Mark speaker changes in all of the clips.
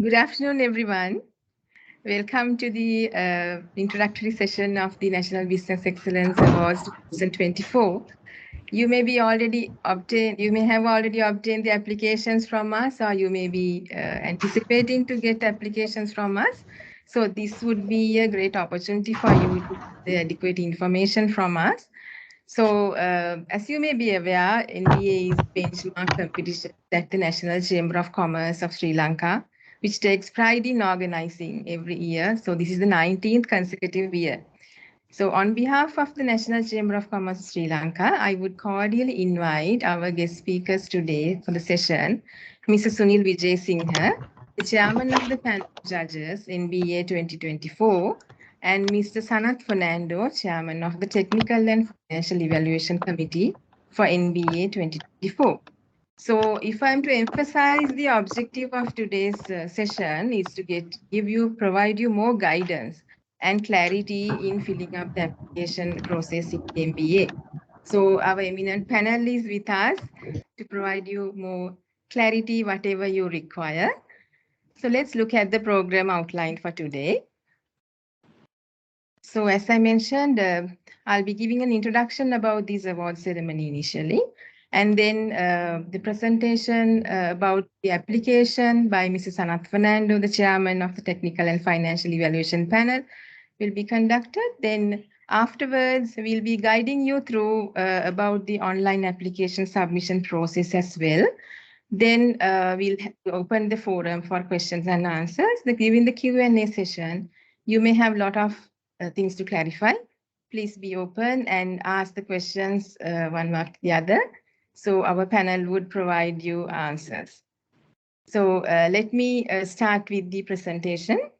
Speaker 1: Good afternoon, everyone. Welcome to the introductory session of the National Business Excellence Awards 2024. You may have already obtained the applications from us, or you may be anticipating to get applications from us. So this would be a great opportunity for you to get the adequate information from us. So, as you may be aware, NBEA is benchmark competition at the National Chamber of Commerce of Sri Lanka, which takes pride in organizing every year. So this is the 19th consecutive year. So on behalf of the National Chamber of Commerce of Sri Lanka, I would cordially invite our guest speakers today for the session, Mr. Sunil Vijay Singha, the chairman of the panel of judges NBEA 2024, and Mr. Sanath Fernando, chairman of the Technical and Financial Evaluation Committee for NBEA 2024. So if I'm to emphasize the objective of today's session is to provide you more guidance and clarity in filling up the application process in MBA. So our eminent panel is with us to provide you more clarity, whatever you require. So let's look at the program outlined for today. So as I mentioned, I'll be giving an introduction about this award ceremony initially, and then the presentation about the application by Mrs. Sanath Fernando, the chairman of the Technical and Financial Evaluation Panel, will be conducted. Then afterwards, we'll be guiding you through about the online application submission process as well. Then we'll open the forum for questions and answers. During the Q&A session, you may have a lot of things to clarify. Please be open and ask the questions one after the other. So our panel would provide you answers. So let me start with the presentation.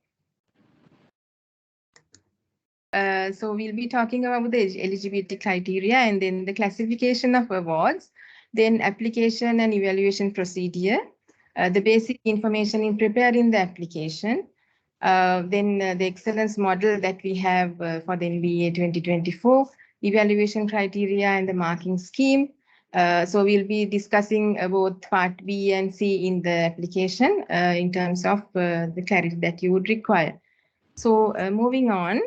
Speaker 1: So we'll be talking about the eligibility criteria and then the classification of awards, then application and evaluation procedure, the basic information in preparing the application, then the excellence model that we have for the NBEA 2024, evaluation criteria and the marking scheme. So we'll be discussing both part B and C in the application in terms of the clarity that you would require. So moving on.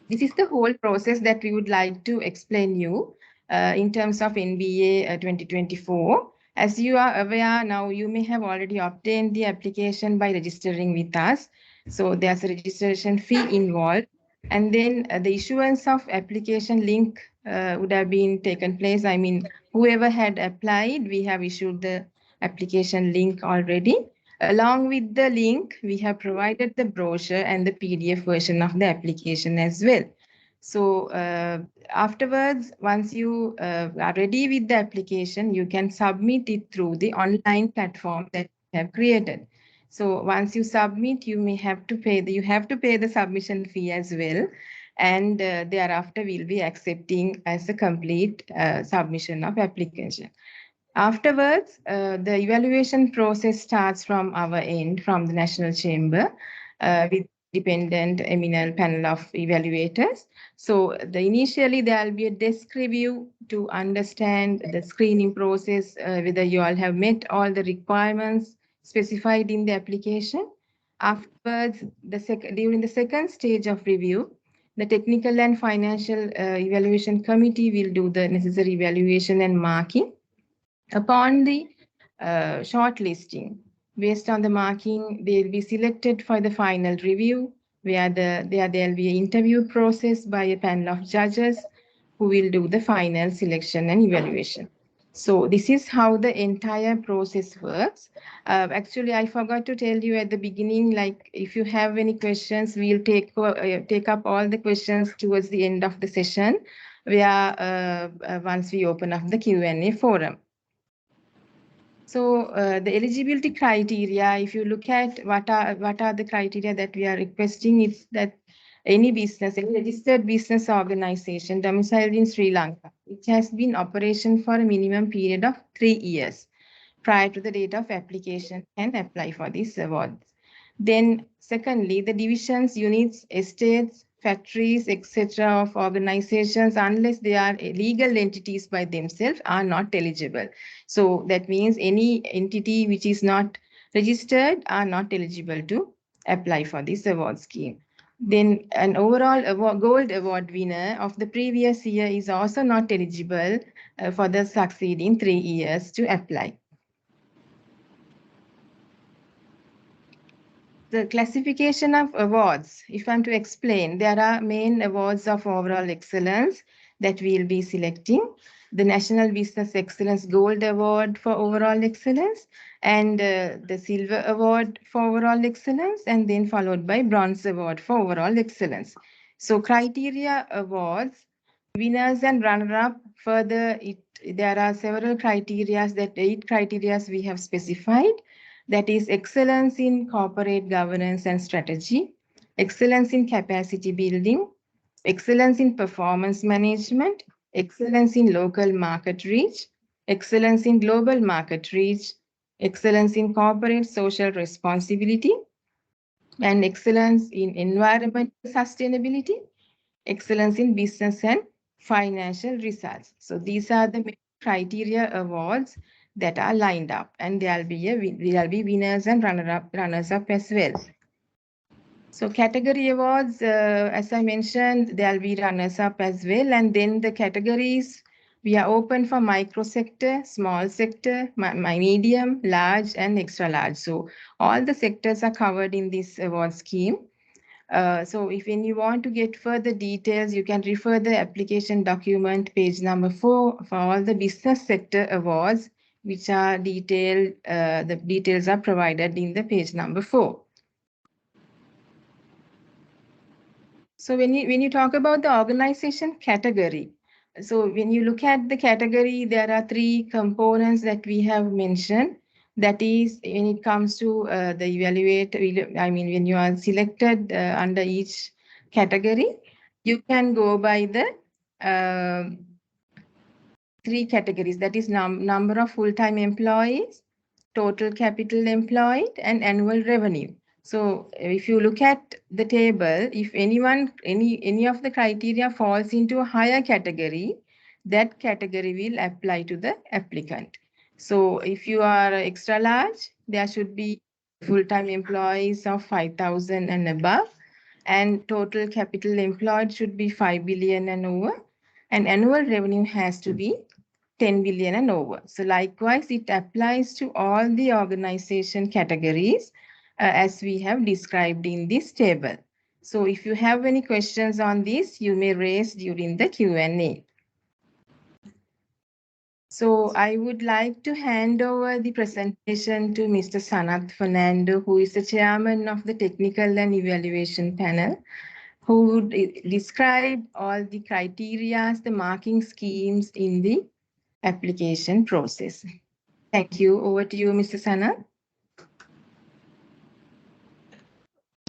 Speaker 1: This is the whole process that we would like to explain you in terms of NBEA 2024. As you are aware now, you may have already obtained the application by registering with us. So there's a registration fee involved. And then the issuance of application link would have been taken place. I mean, whoever had applied, we have issued the application link already. Along with the link, we have provided the brochure and the PDF version of the application as well. So afterwards, once you are ready with the application, you can submit it through the online platform that we have created. So once you submit, you have to pay the submission fee as well. And thereafter, we'll be accepting as a complete submission of application. Afterwards, the evaluation process starts from our end, from the National Chamber, with dependent eminent panel of evaluators. So initially there will be a desk review to understand the screening process, whether you all have met all the requirements specified in the application. Afterwards, during the second stage of review, the Technical and Financial Evaluation Committee will do the necessary evaluation and marking. Upon the shortlisting, based on the marking, they will be selected for the final review, where there will be an interview process by a panel of judges who will do the final selection and evaluation. So this is how the entire process works. Actually, I forgot to tell you at the beginning, like if you have any questions, we'll take up all the questions towards the end of the session, where once we open up the Q&A forum. So the eligibility criteria, if you look at what are the criteria that we are requesting, it's that any registered business organization domiciled in Sri Lanka, which has been in operation for a minimum period of 3 years prior to the date of application, can apply for these awards. Then secondly, the divisions, units, estates, factories, etc. of organizations, unless they are legal entities by themselves, are not eligible. So that means any entity which is not Registered are not eligible to apply for this award scheme. Then an overall award, gold award winner of the previous year is also not eligible for the succeeding 3 years to apply. The classification of awards, if I'm to explain, there are main awards of overall excellence that we'll be selecting. The National Business Excellence Gold Award for overall excellence, and the Silver Award for overall excellence, and then followed by Bronze Award for overall excellence. So criteria awards, winners and runner-up, further there are several criteria, that 8 criteria we have specified. That is excellence in corporate governance and strategy, excellence in capacity building, excellence in performance management, excellence in local market reach, excellence in global market reach, excellence in corporate social responsibility, and excellence in environmental sustainability, excellence in business and financial results. So these are the main criteria awards that are lined up, and there'll be winners and runners up as well. So category awards, as I mentioned, there'll be runners up as well, and then the categories we are open for micro sector, small sector, medium, large, and extra large. So all the sectors are covered in this award scheme. So if you want to get further details, you can refer the application document page number 4 for all the business sector awards, which are detailed. The details are provided in the page number 4. So when you talk about the organization category, so when you look at the category, there are 3 components that we have mentioned. That is, when it comes to the evaluate, I mean, when you are selected under each category, you can go by the 3 categories. That is number of full-time employees, total capital employed, and annual revenue. So if you look at the table, if any of the criteria falls into a higher category, that category will apply to the applicant. So if you are extra large, there should be full-time employees of 5,000 and above, and total capital employed should be 5 billion and over, and annual revenue has to be 10 billion and over. So likewise, it applies to all the organization categories as we have described in this table. So if you have any questions on this, you may raise during the Q&A. So I would like to hand over the presentation to Mr. Sanath Fernando, who is the chairman of the Technical and Evaluation Panel, who would describe all the criteria, the marking schemes in the application process. Thank you. Over to you, Mr. Sanath.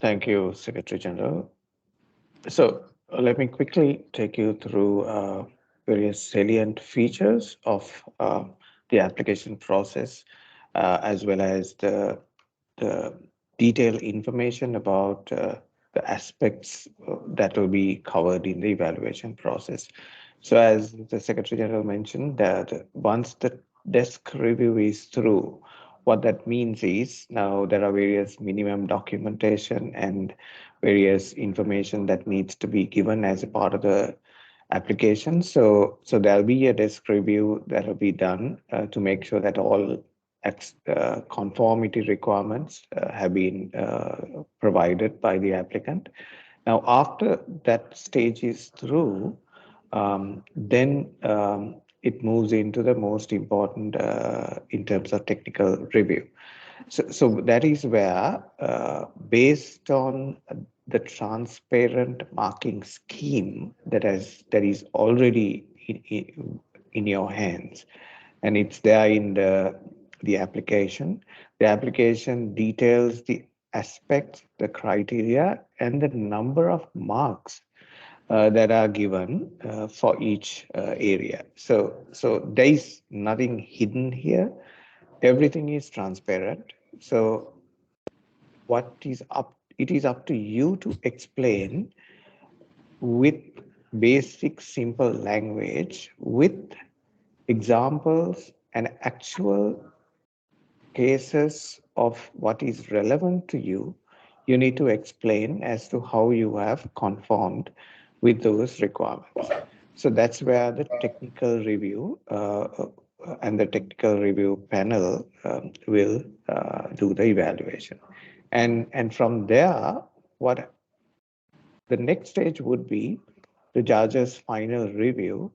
Speaker 2: Thank you, Secretary General. So let me quickly take you through various salient features of the application process, as well as the detailed information about the aspects that will be covered in the evaluation process. So as the Secretary General mentioned, that once the desk review is through, what that means is now there are various minimum documentation and various information that needs to be given as a part of the application. So there'll be a desk review that will be done to make sure that all conformity requirements have been provided by the applicant. Now, after that stage is through, then it moves into the most important in terms of technical review. So that is where, based on the transparent marking scheme that is already in your hands, and it's there in the application. The application details the aspects, the criteria, and the number of marks that are given for each area. So there is nothing hidden here. Everything is transparent. So it is up to you to explain with basic, simple language, with examples and actual cases of what is relevant to you, you need to explain as to how you have conformed with those requirements. So that's where the technical review and the technical review panel will do the evaluation. And from there, what the next stage would be the judge's final review.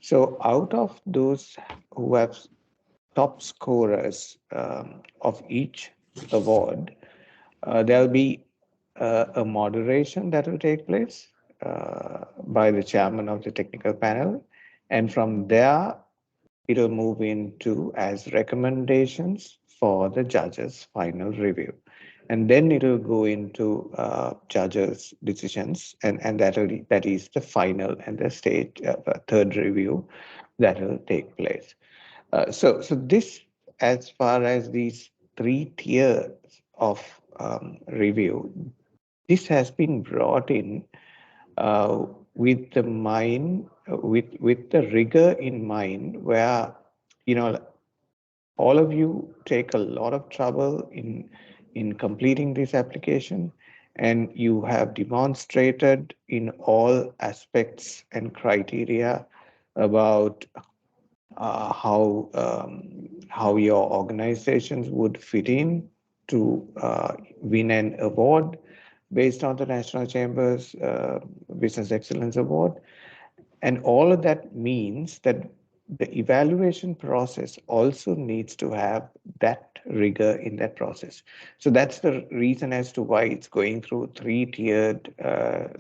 Speaker 2: So out of those who have top scorers of each award, there'll be a moderation that will take place by the chairman of the technical panel. And from there, it'll move into as recommendations for the judge's final review. And then it'll go into judges' decisions, and that is the final and the stage third review that will take place. So this, as far as these three tiers of review, this has been brought in uh, with the mind, with the rigor in mind, where you know all of you take a lot of trouble in completing this application, and you have demonstrated in all aspects and criteria about how your organizations would fit in to win an award based on the National Chamber's Business Excellence Award. And all of that means that the evaluation process also needs to have that rigor in that process. So that's the reason as to why it's going through three-tiered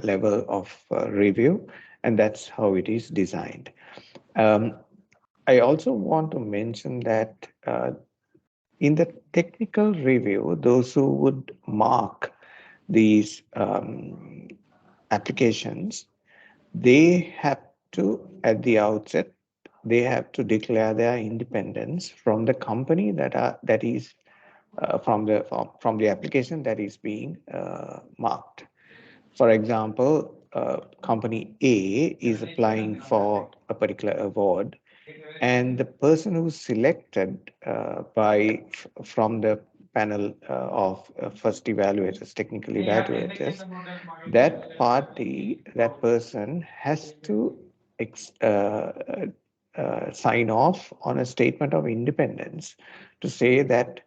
Speaker 2: level of review, and that's how it is designed. Um, I also want to mention that in the technical review, those who would mark these applications, they have to, at the outset, they have to declare their independence from the company that is from the application that is being marked. For example, company A is applying for a particular award, and the person who's selected from the panel of first evaluators, technical evaluators, that party, that person has to sign off on a statement of independence to say that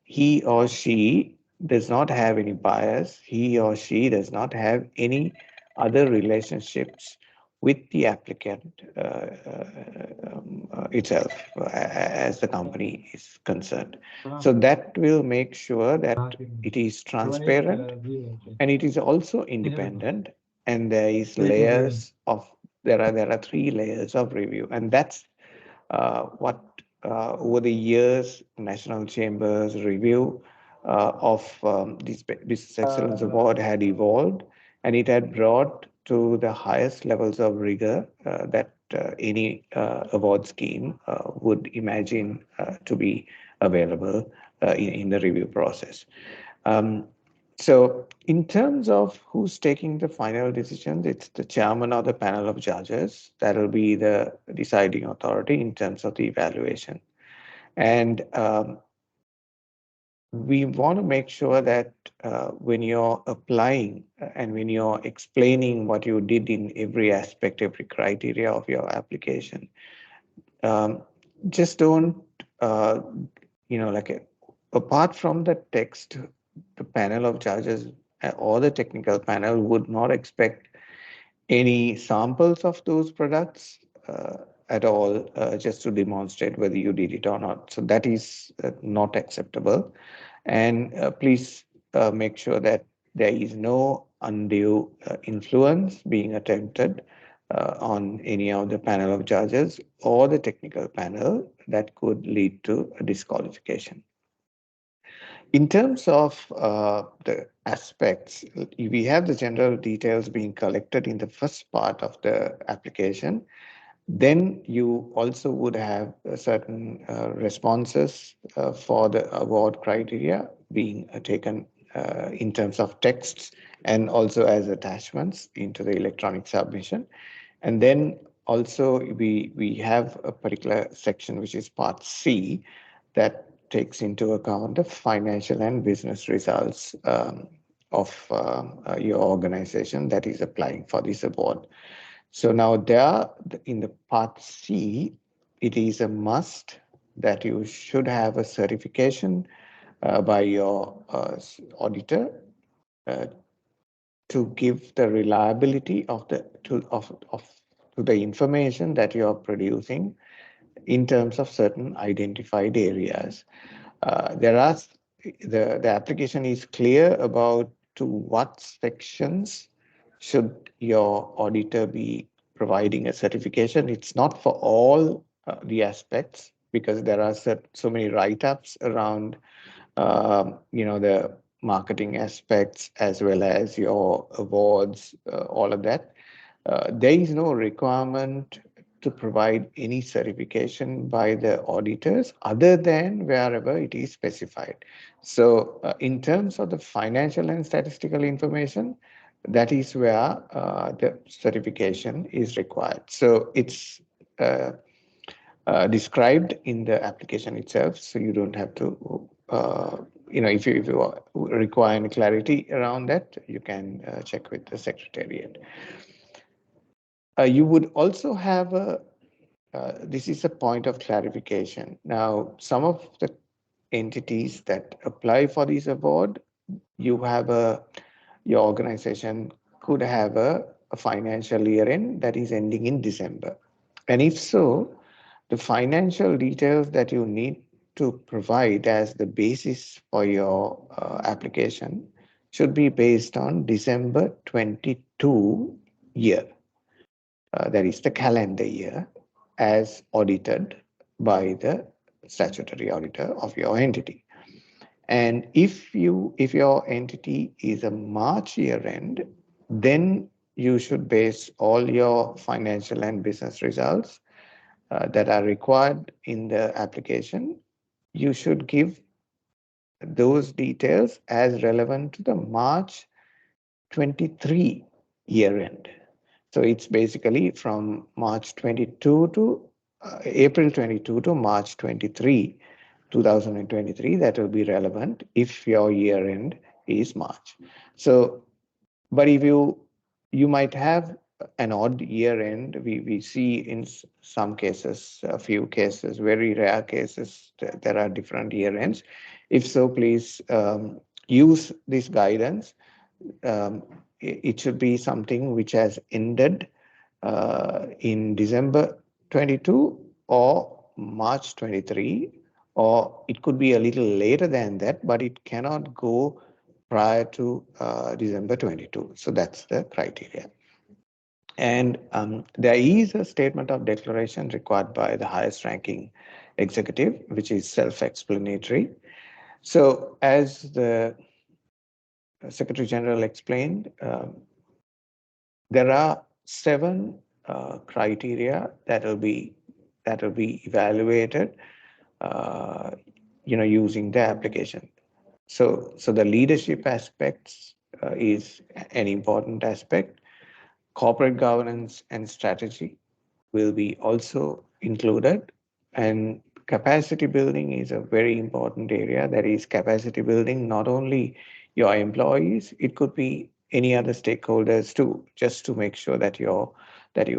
Speaker 2: he or she does not have any bias, he or she does not have any other relationships with the applicant itself as the company is concerned. So that will make sure that it is transparent and it is also independent, and there are three layers of review, and that's what over the years National Chambers review of this Business Excellence Award had evolved, and it had brought to the highest levels of rigor that any award scheme would imagine to be available in the review process. Um, so, in terms of who's taking the final decisions, it's the chairman of the panel of judges that will be the deciding authority in terms of the evaluation. And we want to make sure that when you're applying and when you're explaining what you did in every aspect, every criteria of your application, um, just don't, apart from the text, the panel of judges or the technical panel would not expect any samples of those products at all, just to demonstrate whether you did it or not. So that is not acceptable. And please make sure that there is no undue influence being attempted on any of the panel of judges or the technical panel that could lead to a disqualification. In terms of the aspects, we have the general details being collected in the first part of the application. Then you also would have certain responses for the award criteria being taken in terms of texts and also as attachments into the electronic submission. And then also we have a particular section which is part C that takes into account the financial and business results of your organization that is applying for this award. So now there, in the part C, it is a must that you should have a certification by your auditor uh, to give the reliability of to the information that you are producing in terms of certain identified areas. There are the application is clear about to what sections should your auditor be providing a certification. It's not for all the aspects because there are so many write-ups around the marketing aspects as well as your awards, all of that. There is no requirement to provide any certification by the auditors other than wherever it is specified. So in terms of the financial and statistical information, that is where the certification is required. So it's described in the application itself, so you don't have to, if you require any clarity around that, you can check with the secretariat. You would also have this is a point of clarification. Now, some of the entities that apply for this award, your organization could have a financial year end that is ending in December. And if so, the financial details that you need to provide as the basis for your application should be based on December 22 year. That is the calendar year as audited by the statutory auditor of your entity. And if your entity is a March year end, then you should base all your financial and business results that are required in the application. You should give those details as relevant to the March 23 year end. So it's basically from March 22 to April 22 to March 23, 2023, that will be relevant if your year end is March. So, but if you might have an odd year end, we see in some cases, a few cases, very rare cases, there are different year ends. If so, please use this guidance. It should be something which has ended in December 22 or March 23, or it could be a little later than that, but it cannot go prior to December 22. So that's the criteria. And there is a statement of declaration required by the highest ranking executive, which is self-explanatory. So as the Secretary General explained, there are 7 criteria that will be evaluated, using the application. So the leadership aspects is an important aspect. Corporate governance and strategy will be also included, and capacity building is a very important area. That is capacity building not only your employees, it could be any other stakeholders too, just to make sure that you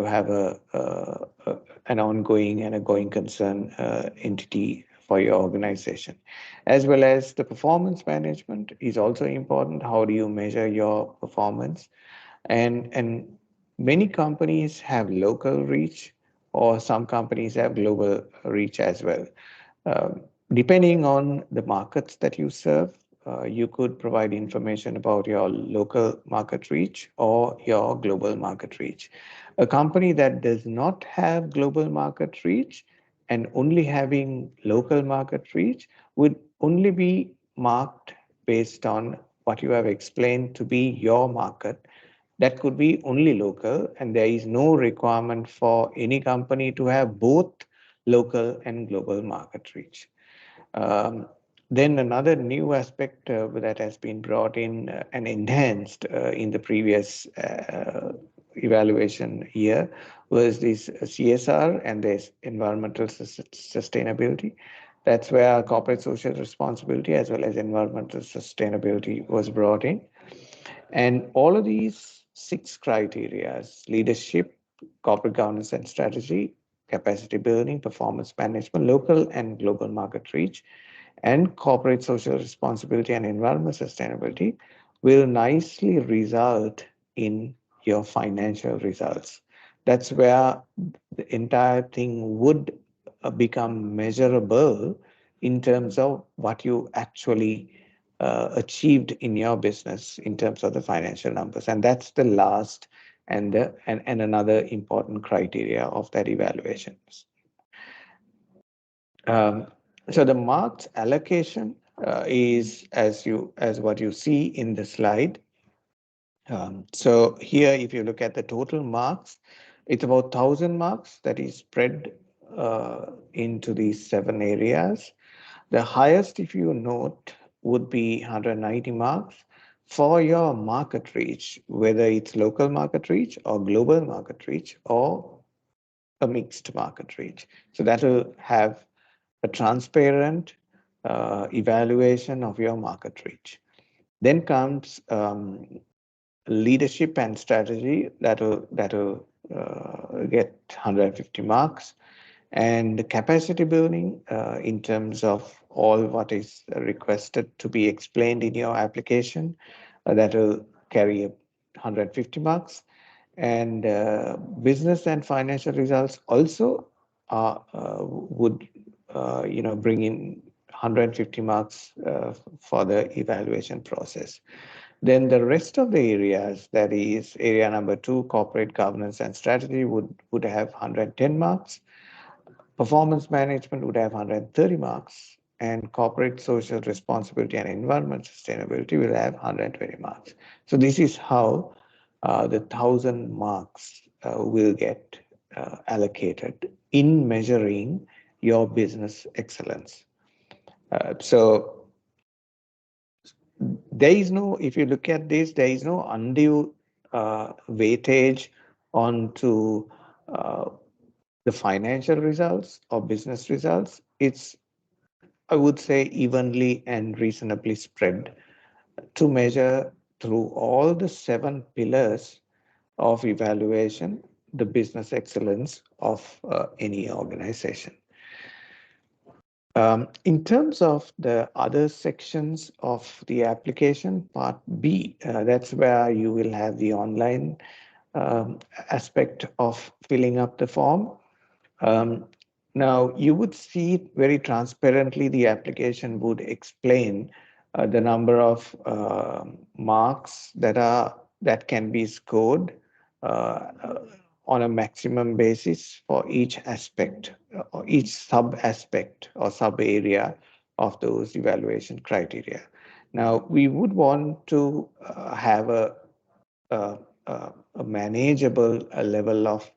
Speaker 2: have an ongoing and a going concern entity for your organization. As well as the performance management is also important. How do you measure your performance? And many companies have local reach, or some companies have global reach as well. Depending on the markets that you serve, you could provide information about your local market reach or your global market reach. A company that does not have global market reach and only having local market reach would only be marked based on what you have explained to be your market. That could be only local, and there is no requirement for any company to have both local and global market reach. Then another new aspect that has been brought in and enhanced in the previous evaluation year was this CSR and this environmental sustainability. That's where corporate social responsibility as well as environmental sustainability was brought in. And all of these six criteria: leadership, corporate governance and strategy, capacity building, performance management, local and global market reach, and corporate social responsibility and environmental sustainability will nicely result in your financial results. That's where the entire thing would become measurable in terms of what you actually achieved in your business in terms of the financial numbers. And that's the last and another important criteria of that evaluation. Um, so the marks allocation is as what you see in the slide. So here, if you look at the total marks, it's about 1,000 marks that is spread into these 7 areas. The highest, if you note, would be 190 marks for your market reach, whether it's local market reach or global market reach or a mixed market reach. So that will have a transparent evaluation of your market reach. Then comes leadership and strategy that will get 150 marks, and capacity building in terms of all what is requested to be explained in your application that will carry 150 marks, and business and financial results also would bring in 150 marks for the evaluation process. Then the rest of the areas, that is area number 2, corporate governance and strategy, would have 110 marks. Performance management would have 130 marks, and corporate social responsibility and environment sustainability will have 120 marks. So this is how the 1,000 marks will get allocated in measuring your business excellence. So there is no, if you look at this, there is no undue weightage onto the financial results or business results. It's, I would say, evenly and reasonably spread to measure through all the 7 pillars of evaluation the business excellence of any organization. In terms of the other sections of the application, part B, that's where you will have the online aspect of filling up the form. Now, you would see it very transparently. The application would explain the number of marks that can be scored on a maximum basis for each aspect or each sub aspect or sub area of those evaluation criteria. Now, we would want to have uh, a manageable level of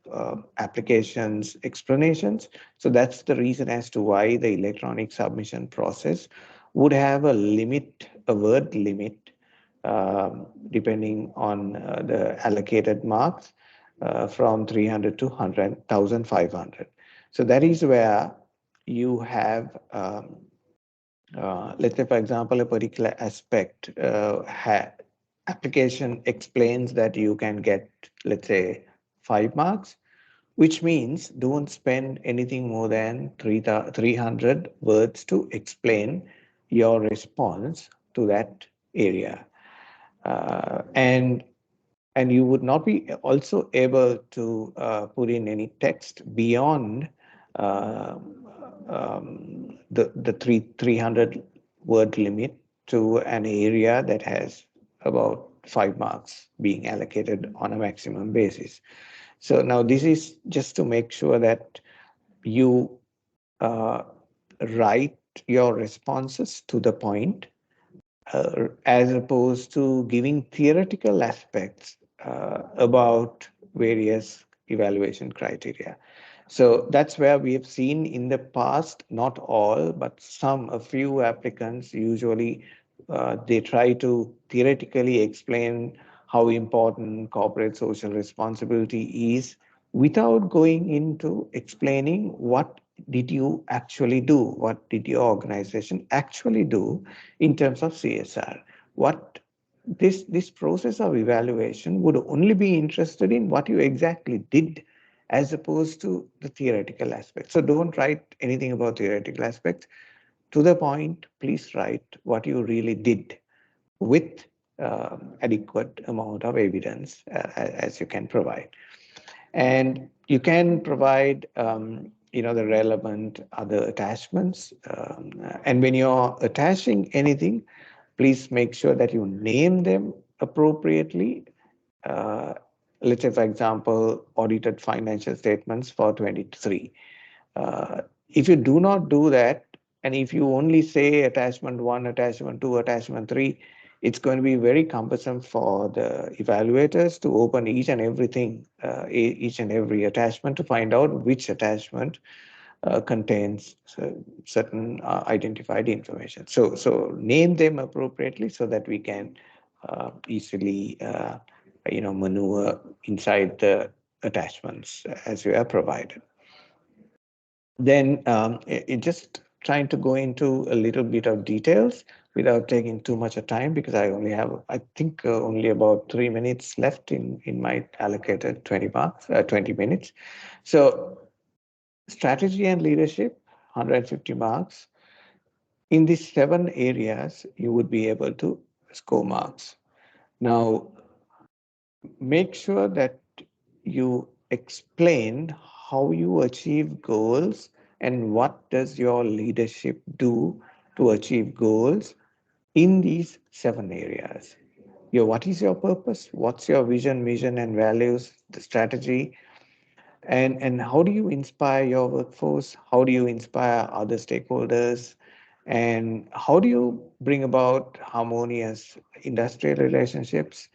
Speaker 2: applications explanations. So that's the reason as to why the electronic submission process would have a limit, a word limit, depending on the allocated marks from 300 to 1,500. So that is where you have let's say, for example, a particular aspect application explains that you can get, let's say, 5 marks, which means don't spend anything more than 300 words to explain your response to that area. And you would not be also able to put in any text beyond the 300 word limit to an area that has about 5 marks being allocated on a maximum basis. So now this is just to make sure that you write your responses to the point, as opposed to giving theoretical aspects about various evaluation criteria. So that's where we have seen in the past, not all, but a few applicants usually they try to theoretically explain how important corporate social responsibility is without going into explaining what did you actually do? What did your organization actually do in terms of CSR? What this process of evaluation would only be interested in what you exactly did as opposed to the theoretical aspect. So don't write anything about theoretical aspects. To the point, please write what you really did with adequate amount of evidence as you can provide. And you can provide the relevant other attachments. And when you're attaching anything, please make sure that you name them appropriately. uh, let's say, for example, audited financial statements for 23. If you do not do that, and if you only say attachment 1, attachment 2, attachment 3, it's going to be very cumbersome for the evaluators to open each and everything, each and every attachment to find out which attachment contains certain identified information. So name them appropriately so that we can easily maneuver inside the attachments as you are provided. Then just trying to go into a little bit of details without taking too much of time, because I only have, I think, only about 3 minutes left in my allocated 20 minutes. So strategy and leadership, 150 marks. In these 7 areas, you would be able to score marks. Now, make sure that you explain how you achieve goals and what does your leadership do to achieve goals in these 7 areas. What is your purpose? What's your vision, mission, and values, the strategy? And how do you inspire your workforce? How do you inspire other stakeholders? And how do you bring about harmonious industrial relationships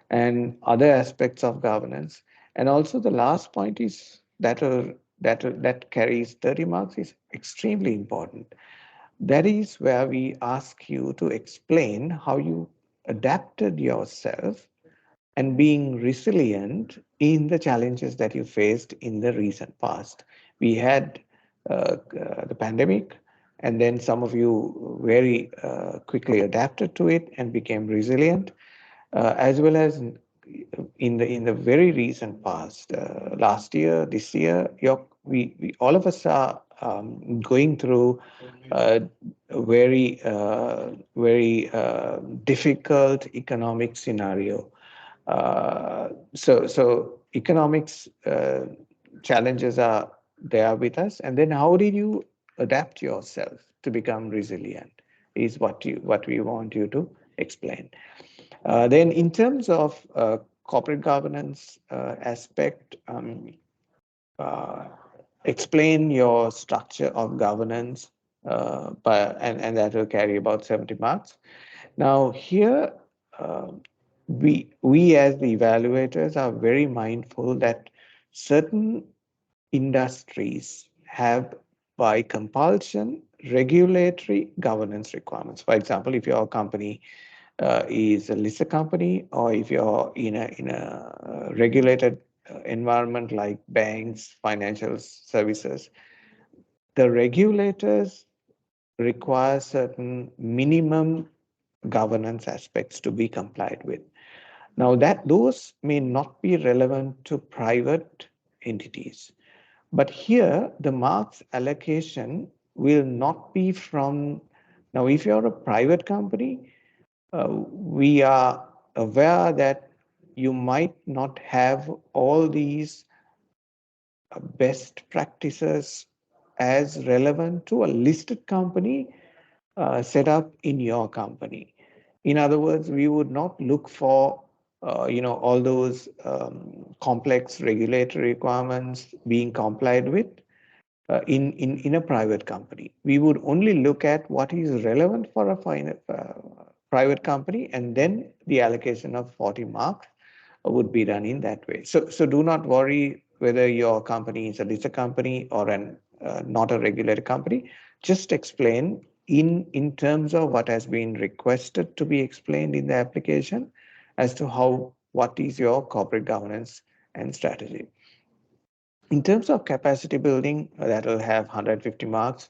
Speaker 2: and other aspects of governance? And also the last point is that carries 30 marks is extremely important. That is where we ask you to explain how you adapted yourself and being resilient in the challenges that you faced in the recent past. We had the pandemic, and then some of you very quickly adapted to it and became resilient, as well as in the very recent past, last year, this year, we all of us are going through a very difficult economic scenario. So economics challenges are there with us, and then how did you adapt yourself to become resilient? Is what we want you to explain. Then, in terms of corporate governance aspect, uh, explain your structure of governance, and that will carry about 70 marks. Now, here, uh, we as the evaluators are very mindful that certain industries have, by compulsion, regulatory governance requirements. For example, if your company is a listed company, or if you're in a regulated environment like banks, financial services, the regulators require certain minimum governance aspects to be complied with. Now, that those may not be relevant to private entities, but here the marks allocation will not be from. Now, if you're a private company, we are aware that you might not have all these best practices as relevant to a listed company set up in your company. In other words, we would not look for all those complex regulatory requirements being complied with in a private company. We would only look at what is relevant for a private company, and then the allocation of 40 marks would be done in that way. So do not worry whether your company is a listed company or an not a regulated company. Just explain in terms of what has been requested to be explained in the application as to what is your corporate governance and strategy. In terms of capacity building, that will have 150 marks.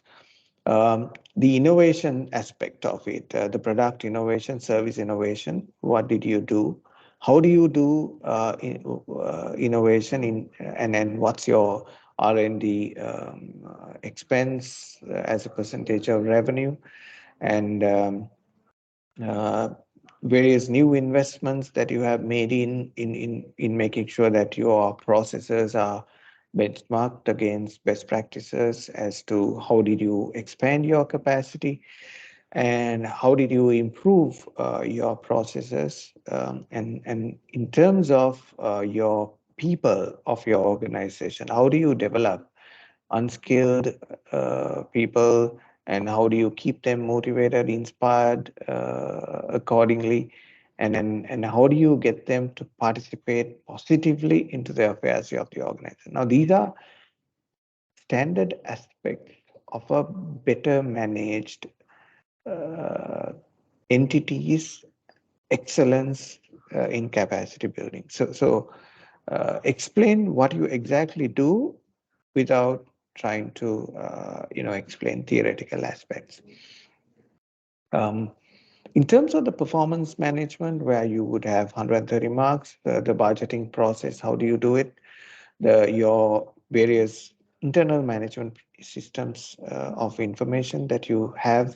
Speaker 2: The innovation aspect of it, the product innovation, service innovation, what did you do? How do you do innovation and then what's your R&D expense as a percentage of revenue? And uh, various new investments that you have made in making sure that your processes are benchmarked against best practices as to how did you expand your capacity and how did you improve your processes, and in terms of your people of your organization, how do you develop unskilled people, and how do you keep them motivated, inspired accordingly, and how do you get them to participate positively into the affairs of the organization. Now these are standard aspects of a better managed uh, entities excellence in capacity building. So explain what you exactly do without trying to explain theoretical aspects. Um, in terms of the performance management, where you would have 130 marks, the budgeting process, how do you do it? Your various internal management systems of information that you have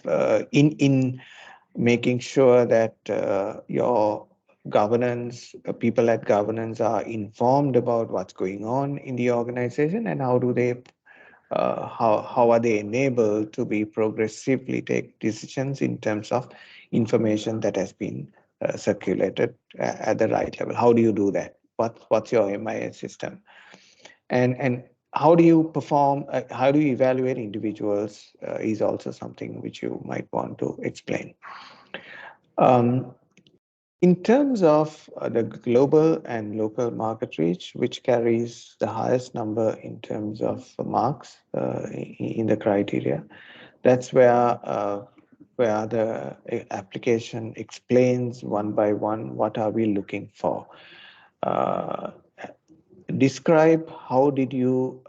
Speaker 2: in making sure that your governance, people at governance are informed about what's going on in the organization, and how do they how are they enabled to be progressively take decisions in terms of information that has been circulated at the right level. How do you do that? What's your MIS system? And how do you perform, how do you evaluate individuals is also something which you might want to explain. um, in terms of the global and local market reach, which carries the highest number in terms of marks in the criteria, that's where the application explains one by one what are we looking for. Uh, Describe how did you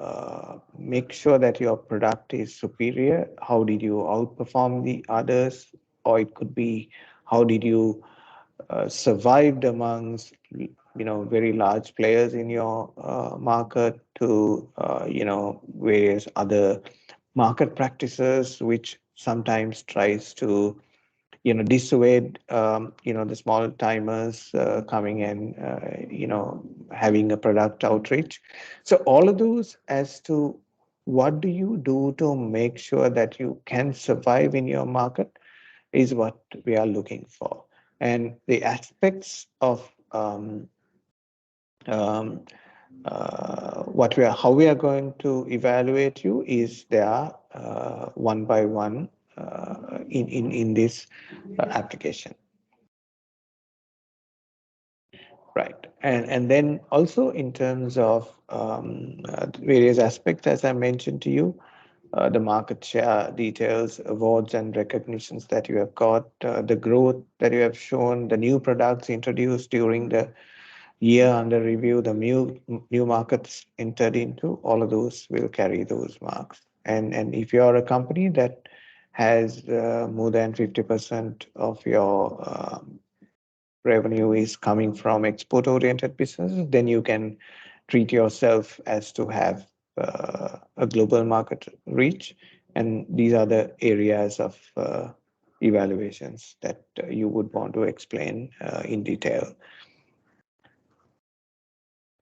Speaker 2: make sure that your product is superior? How did you outperform the others? Or it could be how did you survived amongst very large players in your market to various other market practices which sometimes tries to dissuade the small timers coming and having a product outreach. So all of those as to what do you do to make sure that you can survive in your market is what we are looking for. And the aspects of um, how we are going to evaluate you is there one by one in this application. Right. And then also in terms of various aspects, as I mentioned to you, the market share details, awards and recognitions that you have got, the growth that you have shown, the new products introduced during the year under review, the new markets entered into, all of those will carry those marks. And if you are a company that has more than 50% of your revenue is coming from export oriented businesses, then you can treat yourself as to have a global market reach. And these are the areas of evaluations that you would want to explain in detail.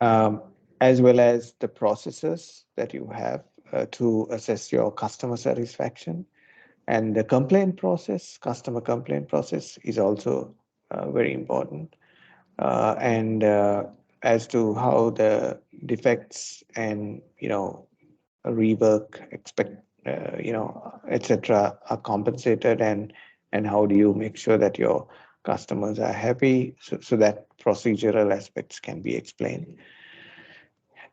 Speaker 2: Um, as well as the processes that you have to assess your customer satisfaction. And the complaint process, customer complaint process is also very important. And as to how the defects and rework expect etc are compensated, and how do you make sure that your customers are happy, so that procedural aspects can be explained.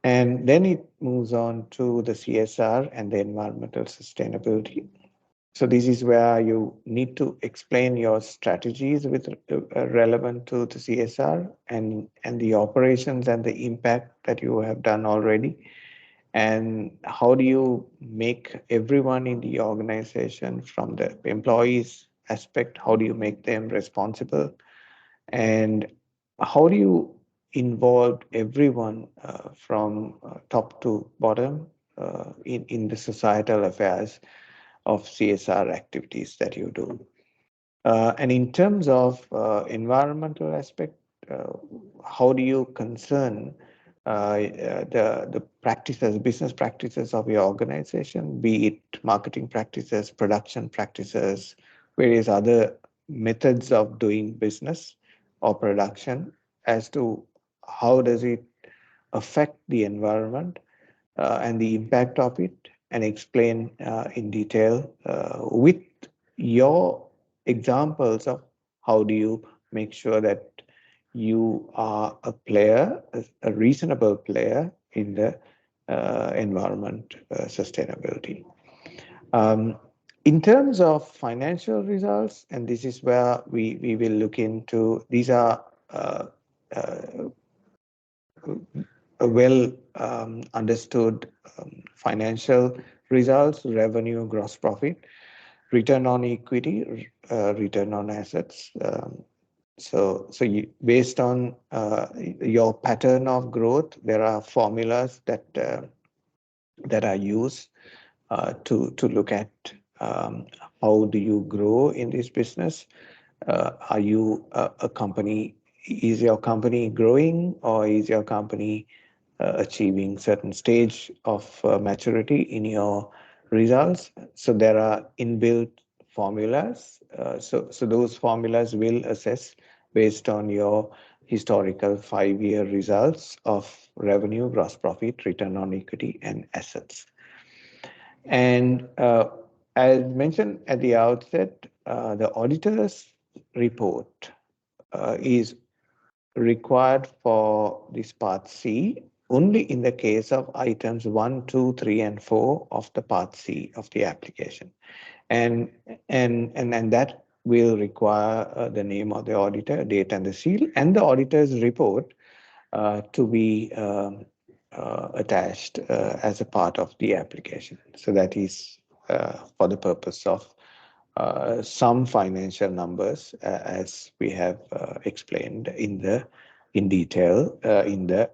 Speaker 2: And then it moves on to the CSR and the environmental sustainability. So this is where you need to explain your strategies with relevant to the CSR and the operations and the impact that you have done already. And how do you make everyone in the organization, from the employees aspect, how do you make them responsible? And how do you involve everyone from top to bottom in the societal affairs of CSR activities that you do? And in terms of environmental aspect, uh, how do you concern the practices, business practices of your organization, be it marketing practices, production practices, various other methods of doing business or production, as to how does it affect the environment and the impact of it, and explain in detail with your examples of how do you make sure that you are a player, a reasonable player in the environment sustainability. Um, in terms of financial results, and this is where we will look into, these are uh, a well understood financial results: revenue, gross profit, return on equity, return on assets. So based on your pattern of growth, there are formulas that are used to look at how do you grow in this business. Are you a company? Is your company growing, or is your company achieving certain stage of maturity in your results? So there are inbuilt formulas. So those formulas will assess based on your historical 5-year results of revenue, gross profit, return on equity, and assets. And as mentioned at the outset, the auditor's report is required for this Part C only in the case of items 1, 2, 3, and 4 of the Part C of the application. And that will require the name of the auditor, date, and the seal, and the auditor's report to be attached as a part of the application. So that is for the purpose of some financial numbers, as we have explained in detail in the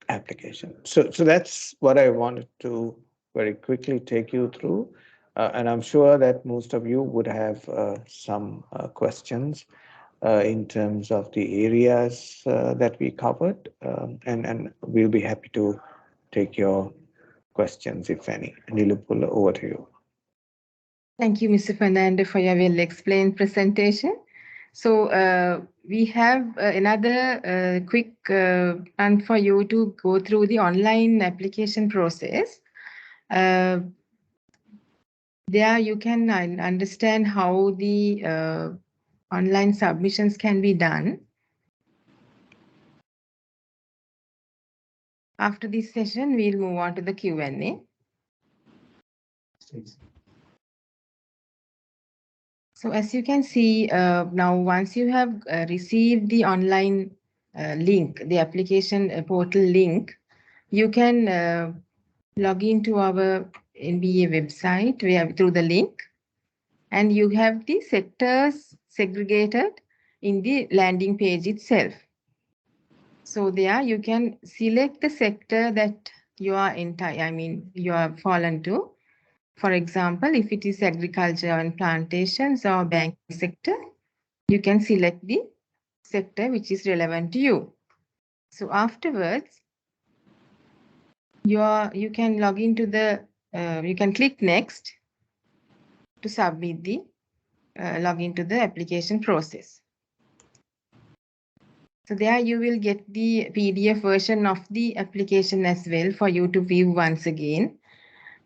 Speaker 2: application. So that's what I wanted to very quickly take you through. And I'm sure that most of you would have some questions in terms of the areas that we covered, and we'll be happy to take your questions, if any. Nilupula, over to you.
Speaker 1: Thank you, Mr. Fernando, for your well-explained presentation. So we have another quick run for you to go through the online application process. There you can understand how the online submissions can be done. After this session, we'll move on to the Q&A. So as you can see now, once you have received the online link, the application portal link, you can log into our NBEA website through the link, and you have the sectors segregated in the landing page itself. So there you can select the sector that you are you are fallen to. For example, if it is agriculture and plantations or banking sector, you can select the sector which is relevant to you. So afterwards, you can log into the, you can click next to submit the log into the application process. So there you will get the PDF version of the application as well for you to view once again.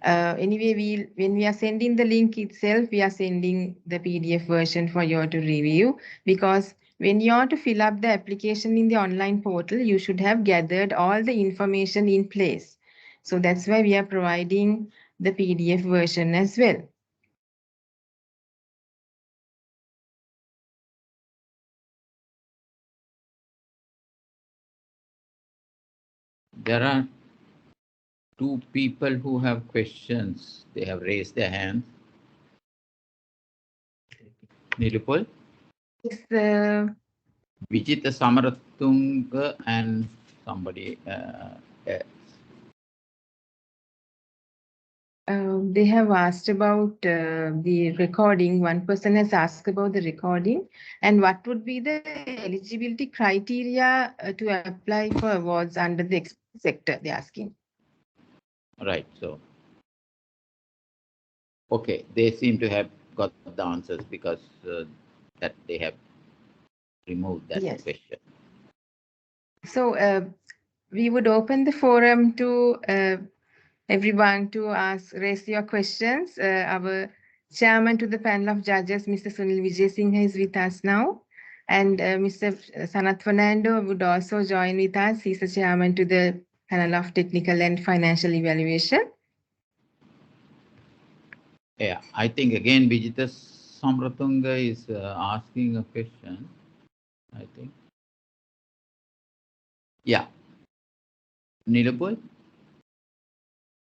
Speaker 1: Anyway, when we are sending the link itself, we are sending the PDF version for you to review, because when you are to fill up the application in the online portal, you should have gathered all the information in place. So that's why we are providing the PDF version as well.
Speaker 3: There are two people who have questions. They have raised their hands. Nilupal,
Speaker 1: Yes,
Speaker 3: Vijita Samaratunga, and somebody else.
Speaker 1: they have asked about the recording. One person has asked about the recording and what would be the eligibility criteria to apply for awards under the sector, they're asking.
Speaker 3: Right. So, okay, they seem to have got the answers because that they have removed that
Speaker 1: Yes.
Speaker 3: question.
Speaker 1: So we would open the forum to everyone to raise your questions. Our chairman to the panel of judges, Mr. Sunil Vijay Singh, is with us now. And Mr. Sanath Fernando would also join with us. He's the chairman to the panel of technical and financial evaluation.
Speaker 3: Yeah, I think again Vijita Samratunga is asking a question, I think. Yeah. Nilupal,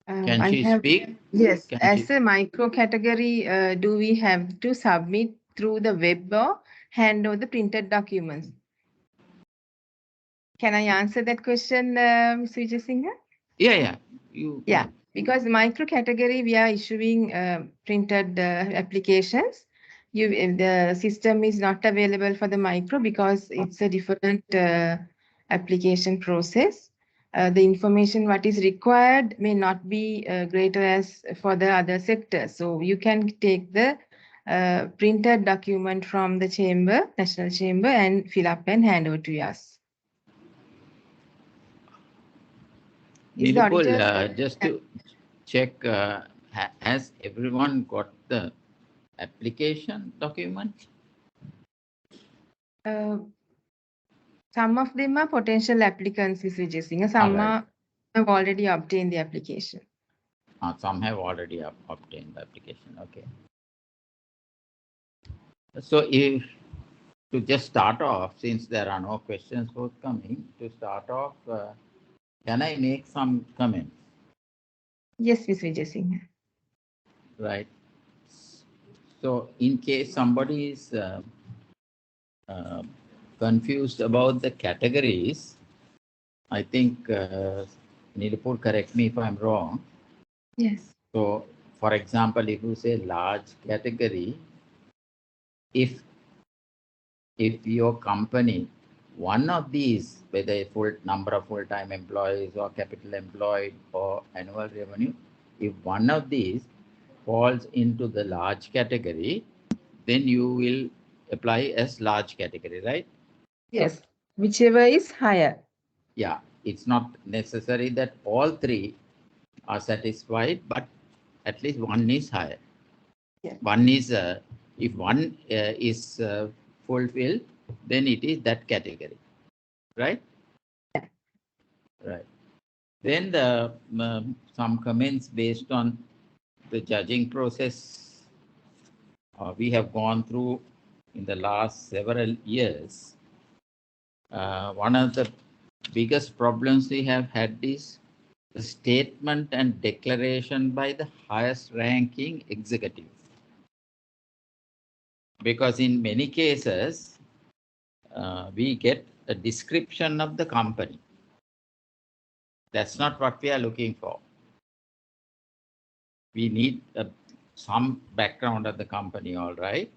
Speaker 3: can she speak?
Speaker 1: Yes,
Speaker 3: Can
Speaker 1: as
Speaker 3: she?
Speaker 1: a micro category, do we have to submit through the web or hand over the printed documents? Can I answer that question, Mr. Vijay Singh?
Speaker 3: Yeah. You.
Speaker 1: Yeah, because micro category, we are issuing printed applications. The system is not available for the micro because it's a different application process. The information what is required may not be greater as for the other sectors. So you can take the printed document from the chamber, national chamber, and fill up and hand over to us. Is the
Speaker 3: Nilupal,
Speaker 1: auditor?
Speaker 3: just to check, has everyone got the application document?
Speaker 1: Uh, Some of them are potential applicants, Ms. Vijay Singh. Some
Speaker 3: Right.
Speaker 1: have already obtained the application.
Speaker 3: Some have already obtained the application. Okay. So if to just start off, since there are no questions forthcoming, to start off, can I make some comments?
Speaker 1: Yes, Ms. Vijay Singh.
Speaker 3: Right. So in case somebody is confused about the categories, I think, Nilupur, correct me if I'm wrong.
Speaker 1: Yes.
Speaker 3: So, for example, if you say large category, if your company, one of these, whether a full number of full-time employees or capital employed or annual revenue, if one of these falls into the large category, then you will apply as large category, right?
Speaker 1: Yes. Whichever is higher.
Speaker 3: Yeah, it's not necessary that all three are satisfied, but at least one is higher.
Speaker 1: Yeah.
Speaker 3: One is, if one is fulfilled, then it is that category, right?
Speaker 1: Yeah.
Speaker 3: Right. Then the some comments based on the judging process we have gone through in the last several years. One of the biggest problems we have had is the statement and declaration by the highest ranking executive. Because in many cases, we get a description of the company. That's not what we are looking for. We need some background of the company, all right,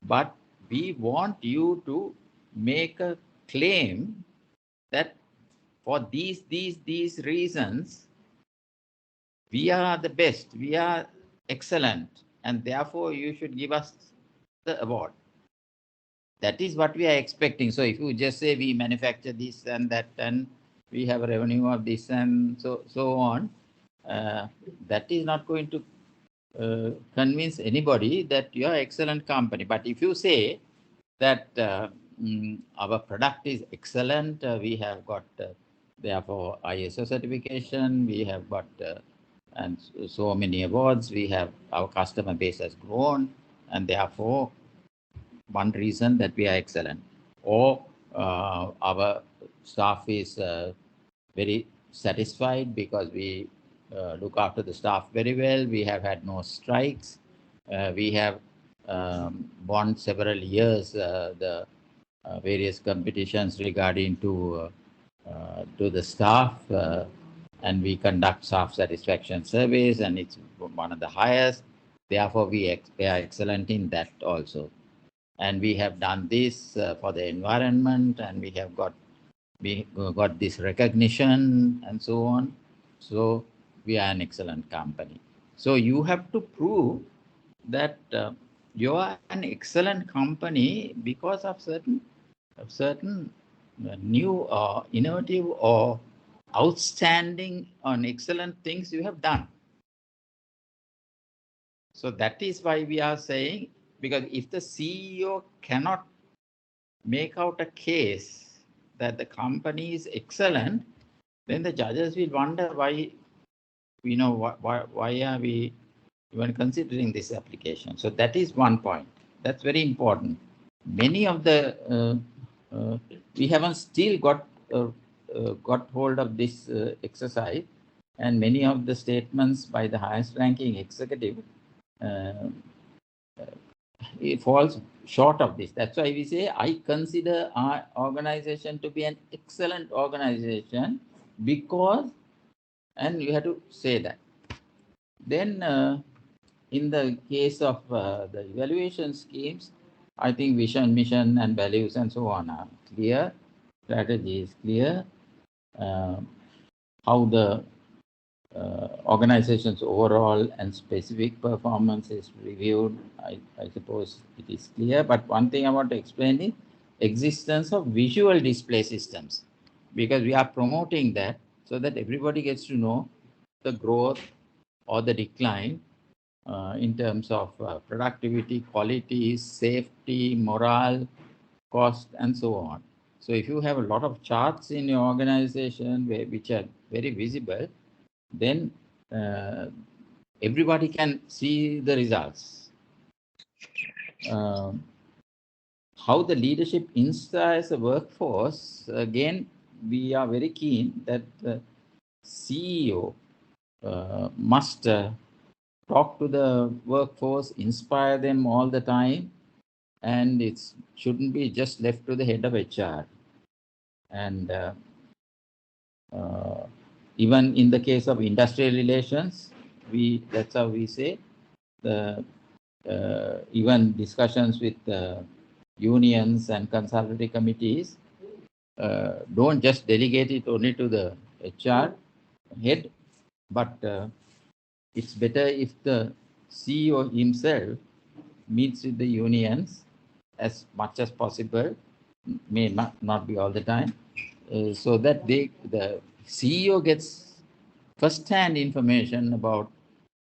Speaker 3: but we want you to make a claim that for these reasons, we are the best, we are excellent, and therefore you should give us the award. That is what we are expecting. So if you just say we manufacture this and that, and we have a revenue of this and so on, that is not going to convince anybody that you are an excellent company. But if you say that our product is excellent, we have got therefore ISO certification, we have got and so many awards, we have our customer base has grown, and therefore one reason that we are excellent, or our staff is very satisfied because we look after the staff very well. We have had no strikes. We have won several years the various competitions regarding to the staff, and we conduct staff satisfaction surveys, and it's one of the highest. Therefore, we are excellent in that also. And we have done this for the environment, and we got this recognition and so on. So we are an excellent company. So you have to prove that you are an excellent company because of certain new or innovative or outstanding and excellent things you have done. So that is why we are saying, because if the CEO cannot make out a case that the company is excellent, then the judges will wonder why, why are we even considering this application. So that is one point. That's very important. Many of the, we haven't still got hold of this exercise, and many of the statements by the highest ranking executive, it falls short of this. That's why we say, I consider our organization to be an excellent organization because, and you have to say that. Then in the case of the evaluation schemes, I think vision, mission, and values and so on are clear. Strategy is clear. How the organization's overall and specific performance is reviewed, I suppose it is clear. But one thing I want to explain is existence of visual display systems, because we are promoting that so that everybody gets to know the growth or the decline in terms of productivity, quality, safety, morale, cost, and so on. So if you have a lot of charts in your organization which are very visible, then everybody can see the results. How the leadership inspires the workforce, again, we are very keen that the CEO must talk to the workforce, inspire them all the time, and it shouldn't be just left to the head of HR. And even in the case of industrial relations, that's how we say, the even discussions with unions and consultative committees, don't just delegate it only to the HR head, but it's better if the CEO himself meets with the unions as much as possible, may not be all the time, so that the CEO gets first-hand information about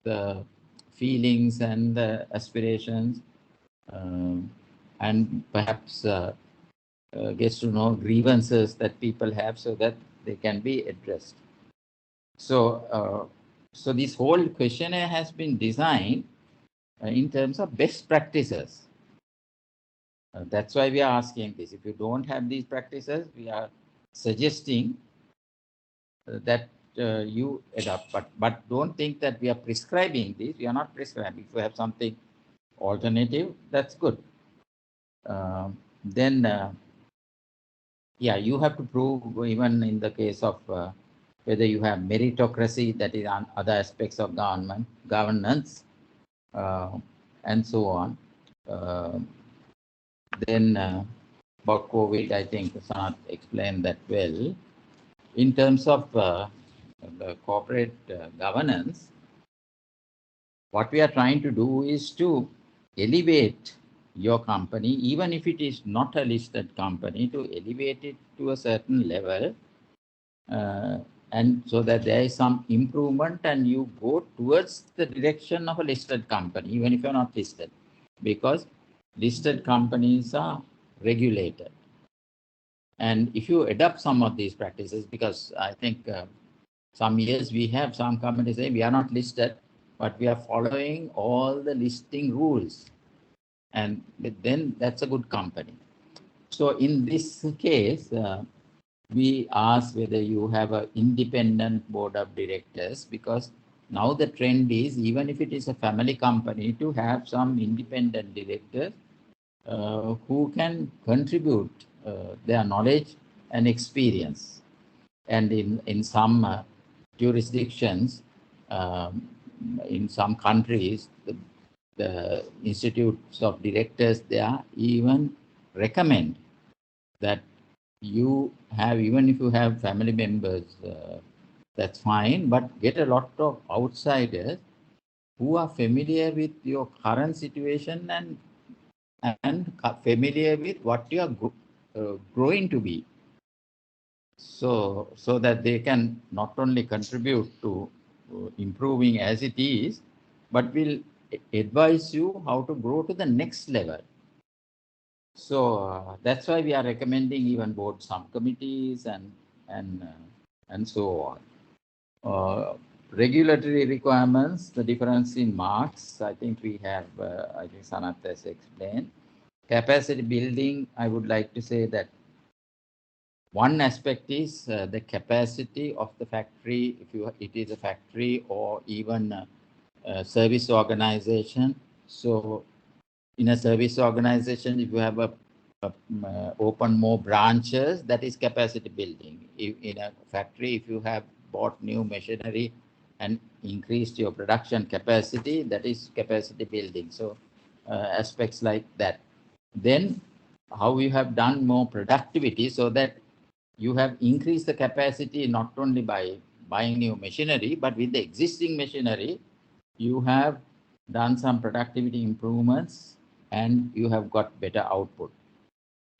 Speaker 3: the feelings and the aspirations, and perhaps gets to know grievances that people have so that they can be addressed. So, so this whole questionnaire has been designed in terms of best practices. That's why we are asking this. If you don't have these practices, we are suggesting that you adopt, but don't think that we are prescribing this. We are not prescribing. If you have something alternative, that's good. Then, yeah, you have to prove, even in the case of whether you have meritocracy, that is on other aspects of governance, and so on. Then about COVID, I think Sanat explained that well. In terms of the corporate governance, what we are trying to do is to elevate your company, even if it is not a listed company, to elevate it to a certain level, and so that there is some improvement and you go towards the direction of a listed company, even if you're not listed, because listed companies are regulated. And if you adopt some of these practices, because I think some years we have some companies say we are not listed, but we are following all the listing rules, and then that's a good company. So in this case, we ask whether you have an independent board of directors, because now the trend is, even if it is a family company, to have some independent directors who can contribute their knowledge and experience. And in some jurisdictions, um, in some countries, the institutes of directors there even recommend that you have, even if you have family members, that's fine, but get a lot of outsiders who are familiar with your current situation and familiar with what you are growing to be. So that they can not only contribute to improving as it is, but will advise you how to grow to the next level. So that's why we are recommending even board subcommittees and so on. Regulatory requirements, the difference in marks, I think we have, I think Sanath has explained. Capacity building, I would like to say that one aspect is the capacity of the factory, if it is a factory or even a service organization. So in a service organization, if you have open more branches, that is capacity building. In a factory, if you have bought new machinery and increased your production capacity, that is capacity building. So aspects like that. Then how you have done more productivity, so that you have increased the capacity not only by buying new machinery, but with the existing machinery, you have done some productivity improvements and you have got better output.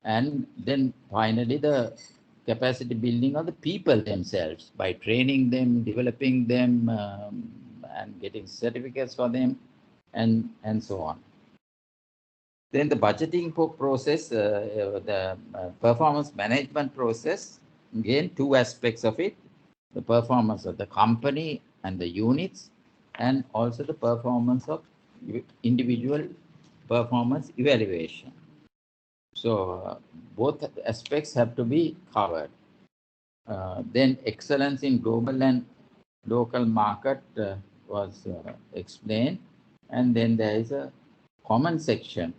Speaker 3: And then finally, the capacity building of the people themselves by training them, developing them, and getting certificates for them, and so on. Then the budgeting process, the performance management process, again, two aspects of it: the performance of the company and the units, and also the performance of individual performance evaluation. So both aspects have to be covered. Then excellence in global and local market was explained. And then there is a common section.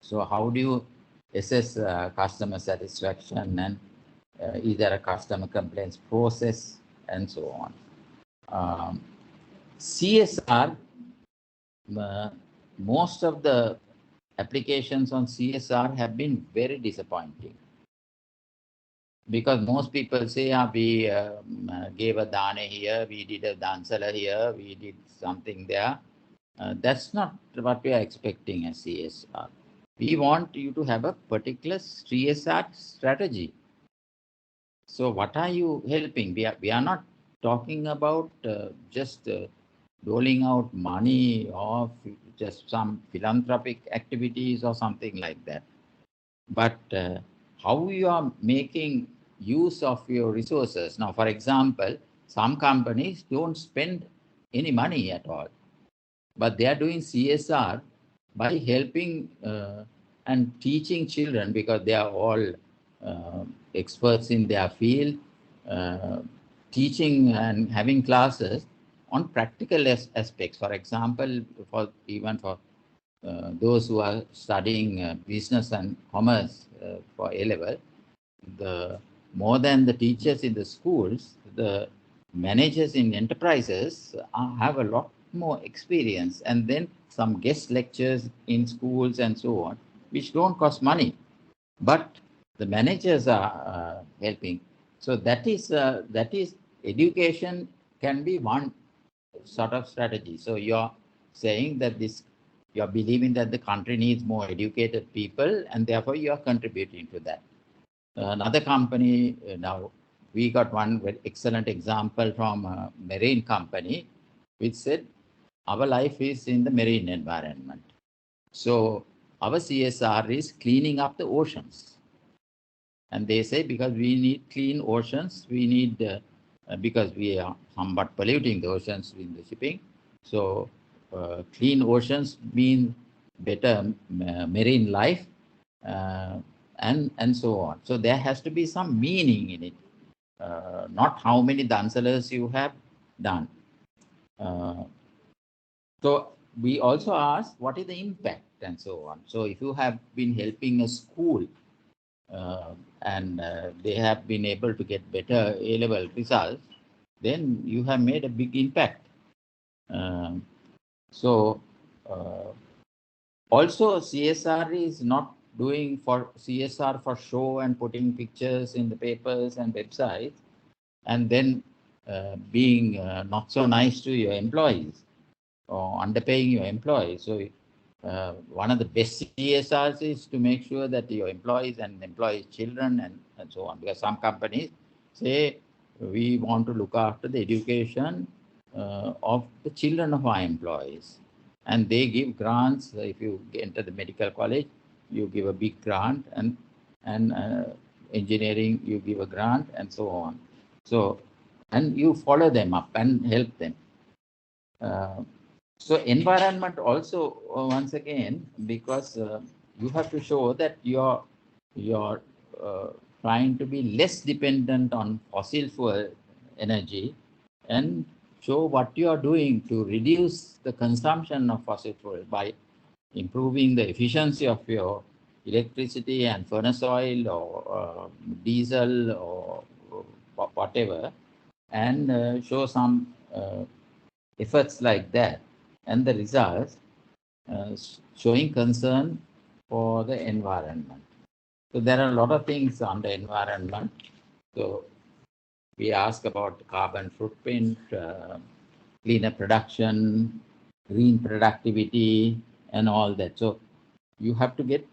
Speaker 3: So how do you assess customer satisfaction and either a customer complaints process and so on. CSR, most of the applications on CSR have been very disappointing, because most people say, we gave a dana here, we did a dansala here, we did something there. That's not what we are expecting as CSR. We want you to have a particular CSR strategy. So what are you helping? We are not talking about just doling out money or just some philanthropic activities or something like that. But how you are making use of your resources. Now, for example, some companies don't spend any money at all, but they are doing CSR by helping and teaching children, because they are all experts in their field, teaching and having classes on practical aspects. For example, for those who are studying business and commerce for A-level, more than the teachers in the schools, the managers in enterprises have a lot more experience, and then some guest lectures in schools and so on, which don't cost money, but the managers are helping. So that is education can be one sort of strategy. So you're saying that you're believing that the country needs more educated people, and therefore you are contributing to that. Another company, now we got one very excellent example from a marine company, which said our life is in the marine environment. So our CSR is cleaning up the oceans. And they say, because we need clean oceans, we need, because we are somewhat polluting the oceans with the shipping. So clean oceans mean better marine life. and so on. So there has to be some meaning in it, not how many dansalas you have done. So we also ask what is the impact and so on. So if you have been helping a school and they have been able to get better A-level results, then you have made a big impact. So also CSR is not doing for CSR for show and putting pictures in the papers and websites and then being not so nice to your employees or underpaying your employees. So one of the best CSRs is to make sure that your employees and employees' children and so on, because some companies say we want to look after the education of the children of our employees. And they give grants. If you enter the medical college, you give a big grant, and engineering, you give a grant, and so on. So, and you follow them up and help them. So environment also, once again, because you have to show that you're trying to be less dependent on fossil fuel energy and show what you are doing to reduce the consumption of fossil fuel by improving the efficiency of your electricity and furnace oil or diesel or whatever, and show some efforts like that, and the results showing concern for the environment. So there are a lot of things on the environment. So we ask about carbon footprint, cleaner production, green productivity, and all that. So you have to get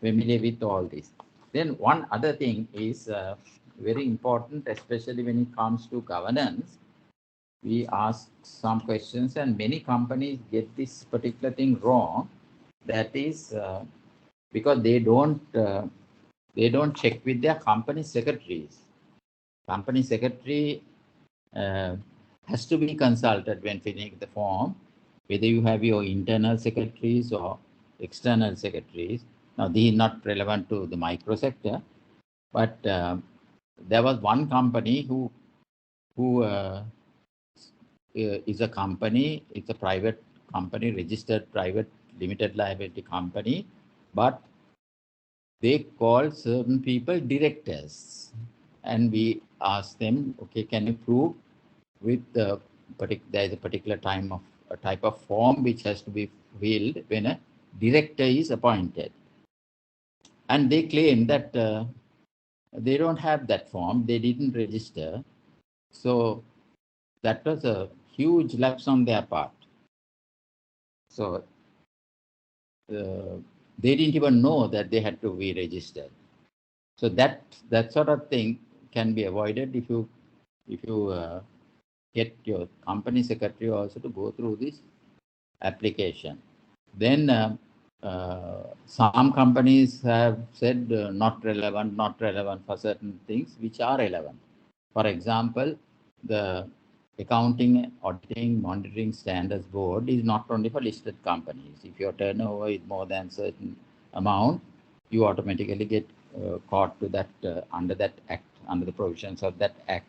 Speaker 3: familiar with all this. Then one other thing is very important, especially when it comes to governance. We ask some questions, and many companies get this particular thing wrong. That is because they don't check with their company secretaries. Company secretary has to be consulted when filling the form, whether you have your internal secretaries or external secretaries. Now, these are not relevant to the micro sector, but there was one company who is a company. It's a private company, registered private limited liability company, but they call certain people directors. And we ask them, okay, can you prove with the there is a particular type of form which has to be filled when a director is appointed. And they claim that they don't have that form, they didn't register. So that was a huge lapse on their part. So they didn't even know that they had to be registered. So that sort of thing can be avoided if you get your company secretary also to go through this application. Then some companies have said not relevant for certain things which are relevant. For example, the Accounting, Auditing, Monitoring Standards Board is not only for listed companies. If your turnover is more than certain amount, you automatically get caught to that under that act, under the provisions of that act.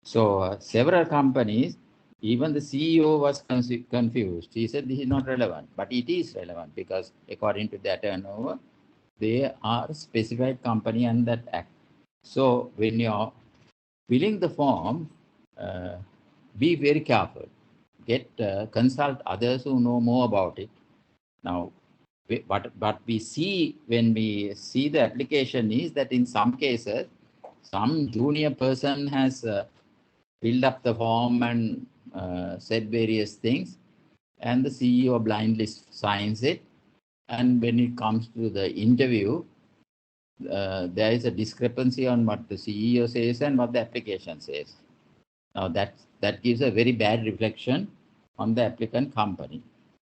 Speaker 3: So several companies, even the CEO was confused. He said this is not relevant, but it is relevant because according to their turnover, they are a specified company under that act. So when you're filling the form, be very careful. Consult others who know more about it. Now, what we see when we see the application is that in some cases, some junior person has filled up the form and said various things, and the CEO blindly signs it. And when it comes to the interview, there is a discrepancy on what the CEO says and what the application says. Now that gives a very bad reflection on the applicant company.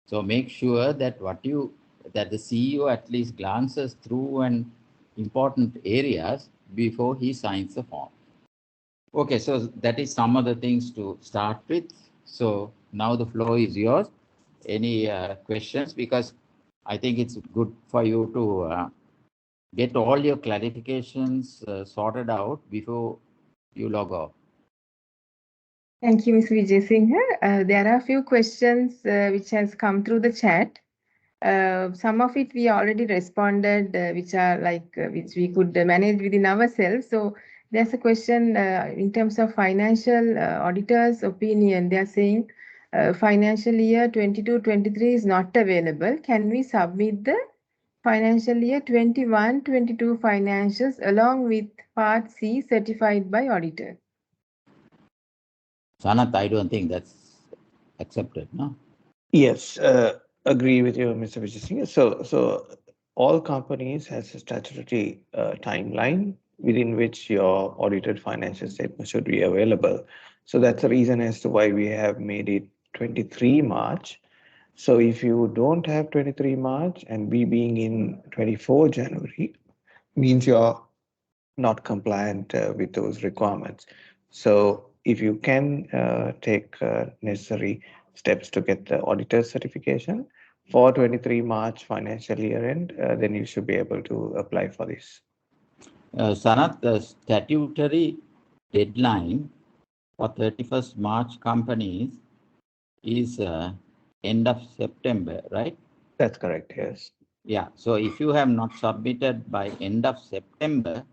Speaker 3: So make sure that that the CEO at least glances through an important areas before he signs the form. Okay, so that is some of the things to start with. So now the floor is yours. Any questions? Because I think it's good for you to get all your clarifications sorted out before you log off.
Speaker 1: Thank you, Ms. Vijay Singh. There are a few questions which has come through the chat. Some of it we already responded, which are like which we could manage within ourselves. So there's a question in terms of financial auditors' opinion. They are saying financial year 22-23 is not available. Can we submit the financial year 21-22 financials along with Part C certified by auditor?
Speaker 3: Sanath, I don't think that's accepted, no?
Speaker 2: Yes, agree with you, Mr. Vijay Singh. So all companies has a statutory timeline within which your audited financial statement should be available. So that's the reason as to why we have made it 23 March. So if you don't have 23 March and we being in 24 January, means you're not compliant with those requirements. So if you can take necessary steps to get the auditor certification for 23 March financial year end, then you should be able to apply for this.
Speaker 3: Sanath, the statutory deadline for 31st March companies is end of September, right?
Speaker 2: That's correct, yes.
Speaker 3: Yeah, so if you have not submitted by end of September,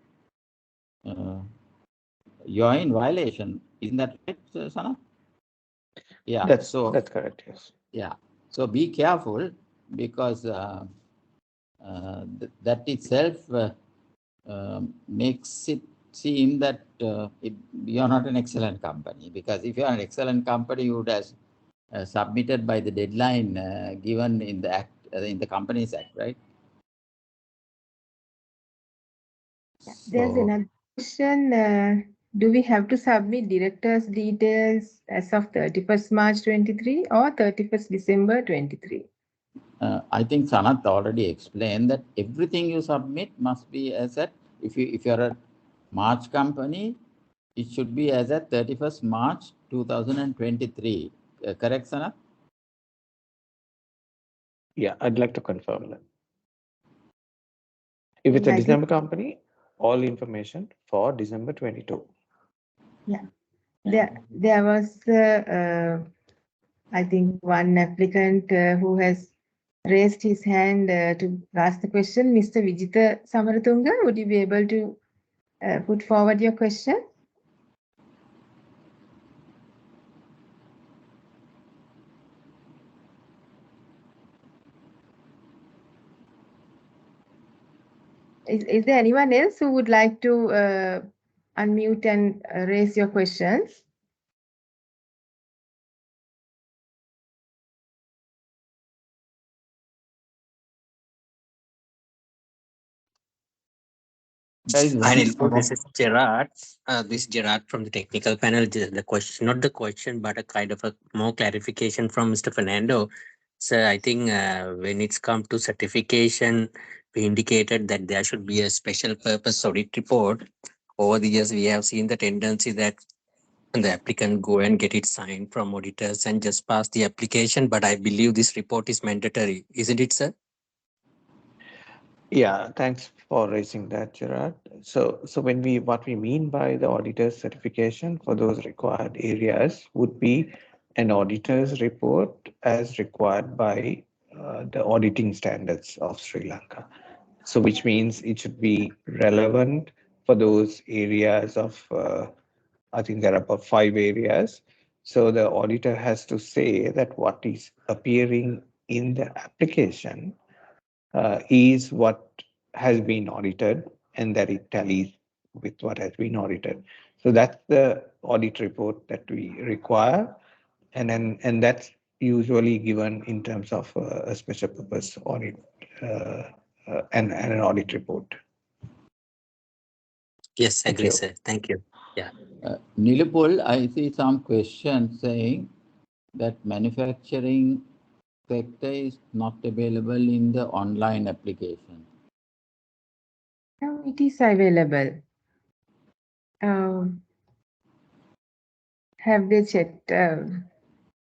Speaker 3: you're in violation. Isn't that right, Sanath? Yeah,
Speaker 2: That's correct, yes.
Speaker 3: Yeah, so be careful because that itself makes it seem that you're not an excellent company, because if you're an excellent company, you would have submitted by the deadline given in the act, in the Companies Act, right?
Speaker 1: There's
Speaker 3: So,
Speaker 1: another question. Do we have to submit directors' details as of 31st March 23 or 31st December 23?
Speaker 3: I think Sanath already explained that everything you submit must be as at, if you're a March company, it should be as at 31st March 2023. Correct, Sanath?
Speaker 2: Yeah, I'd like to confirm that. If it's a
Speaker 1: I think-
Speaker 2: December company, all information for December 22.
Speaker 1: Yeah, there was, I think, one applicant who has raised his hand to ask the question. Mr. Vijitha Samaratunga, would you be able to put forward your question? Is there anyone else who would like to unmute and raise your questions?
Speaker 4: Hi, Nilpur. This is Gerard. This is Gerard from the technical panel. The question, not the question, but a kind of a more clarification from Mr. Fernando. So I think when it's come to certification, we indicated that there should be a special purpose audit report. Over the years, we have seen the tendency that the applicant go and get it signed from auditors and just pass the application. But I believe this report is mandatory, isn't it, sir?
Speaker 2: Yeah, thanks for raising that, Gerard. So what we mean by the auditor's certification for those required areas would be an auditor's report as required by the auditing standards of Sri Lanka. So which means it should be relevant for those areas of, I think there are about 5 areas. So the auditor has to say that what is appearing in the application is what has been audited and that it tallies with what has been audited. So that's the audit report that we require, and that's usually given in terms of a special purpose audit and an audit report.
Speaker 4: Yes,
Speaker 2: Thank
Speaker 4: agree,
Speaker 2: you.
Speaker 4: sir. Thank you. Yeah.
Speaker 3: Nilipul, I see some questions saying that manufacturing sector is not available in the online application.
Speaker 1: No, it is available. Have they checked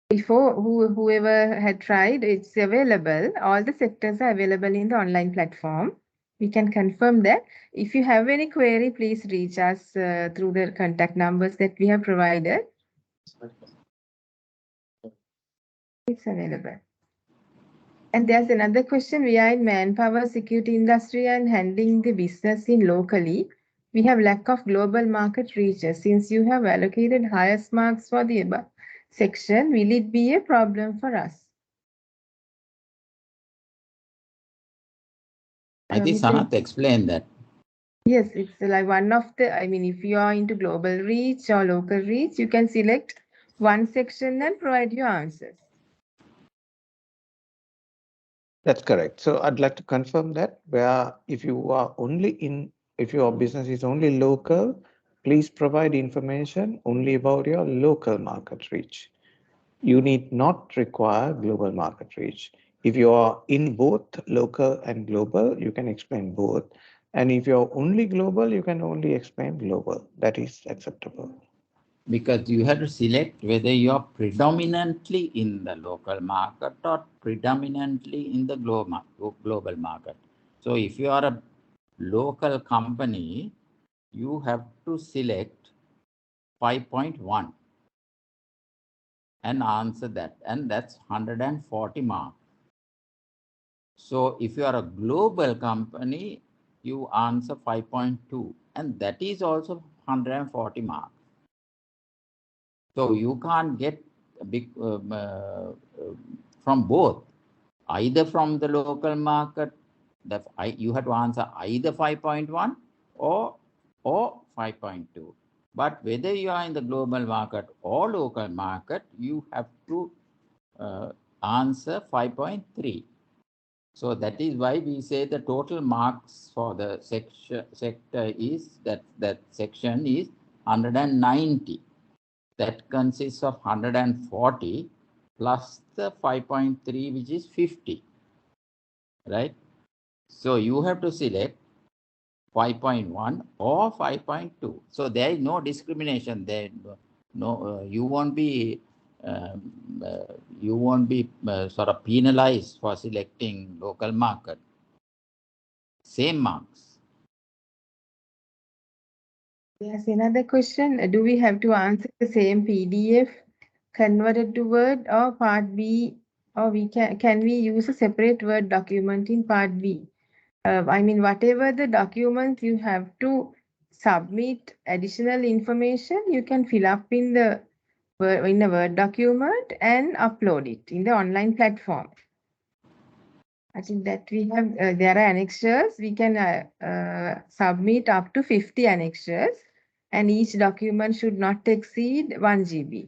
Speaker 1: before? Whoever had tried, it's available. All the sectors are available in the online platform. We can confirm that. If you have any query, please reach us through the contact numbers that we have provided. It's available. And there's another question. We are in manpower, security industry and handling the business in locally. We have lack of global market reaches. Since you have allocated highest marks for the above section, will it be a problem for us?
Speaker 3: I think
Speaker 1: Mr.
Speaker 3: Sanath explained that.
Speaker 1: Yes, it's like one of the, I mean, if you are into global reach or local reach, you can select one section and provide your answers.
Speaker 2: That's correct. So I'd like to confirm that where if you are if your business is only local, please provide information only about your local market reach. You need not require global market reach. If you are in both local and global, you can explain both. And if you're only global, you can only explain global. That is acceptable.
Speaker 3: Because you have to select whether you are predominantly in the local market or predominantly in the global market. So if you are a local company, you have to select 5.1 and answer that, and that's 140 marks. So if you are a global company, you answer 5.2, and that is also 140 marks. So you can't get a big from both, either from the local market, you have to answer either 5.1 or 5.2. But whether you are in the global market or local market, you have to answer 5.3. So that is why we say the total marks for the sector is that section is 190. That consists of 140 plus the 5.3, which is 50, right? So you have to select 5.1 or 5.2. So there is no discrimination there. No, you won't be sort of penalized for selecting local market. Same marks.
Speaker 1: There's another question. Do we have to answer the same PDF converted to Word or Part B, or can we use a separate Word document in Part B? I mean, whatever the document you have to submit additional information, you can fill up in a Word document and upload it in the online platform. I think that we have, there are annexures. We can submit up to 50 annexures, and each document should not exceed 1 GB.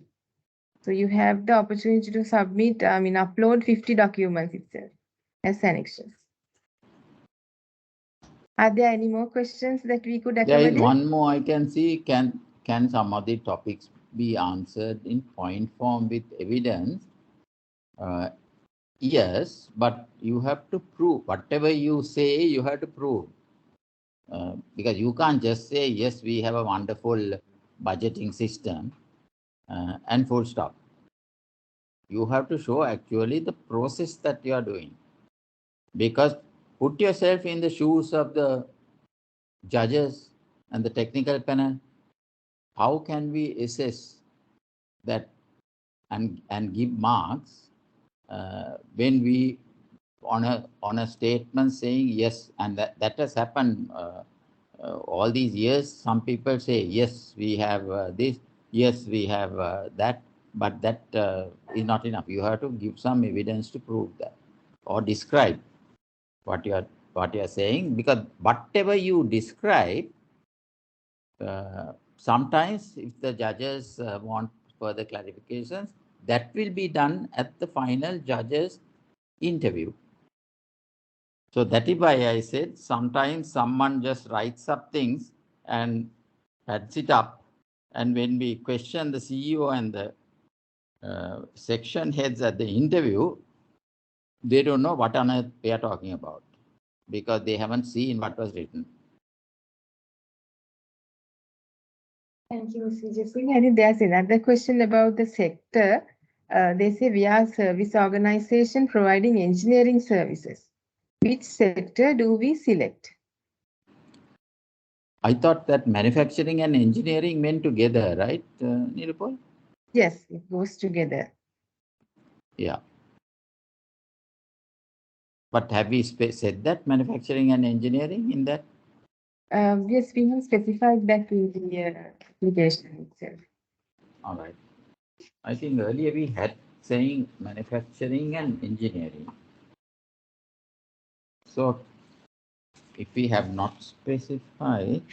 Speaker 1: So you have the opportunity to submit, upload 50 documents itself as annexures. Are there any more questions that we could accommodate?
Speaker 3: There is one more I can see. Can some of the topics be answered in point form with evidence? Yes, but you have to prove. Whatever you say, you have to prove. Because you can't just say, yes, we have a wonderful budgeting system and full stop. You have to show actually the process that you are doing. Because put yourself in the shoes of the judges and the technical panel. How can we assess that and give marks when we on a statement saying yes, and that has happened all these years. Some people say yes, we have this, yes, we have that, but that is not enough. You have to give some evidence to prove that or describe what you are saying, because whatever you describe, sometimes if the judges want further clarifications, that will be done at the final judge's interview. So that is why I said sometimes someone just writes up things and adds it up, and when we question the CEO and the section heads at the interview, they don't know what on earth we are talking about, because they haven't seen what was written.
Speaker 1: Thank you, Mr. Jasing. I think there's another question about the sector. They say we are a service organization providing engineering services. Which sector do we select?
Speaker 3: I thought that manufacturing and engineering went together, right, Nirupal?
Speaker 1: Yes, it goes together.
Speaker 3: Yeah. But have we said that manufacturing and engineering in that?
Speaker 1: Yes, we have specified that in the application itself.
Speaker 3: All right. I think earlier we had saying manufacturing and engineering. So if we have not specified,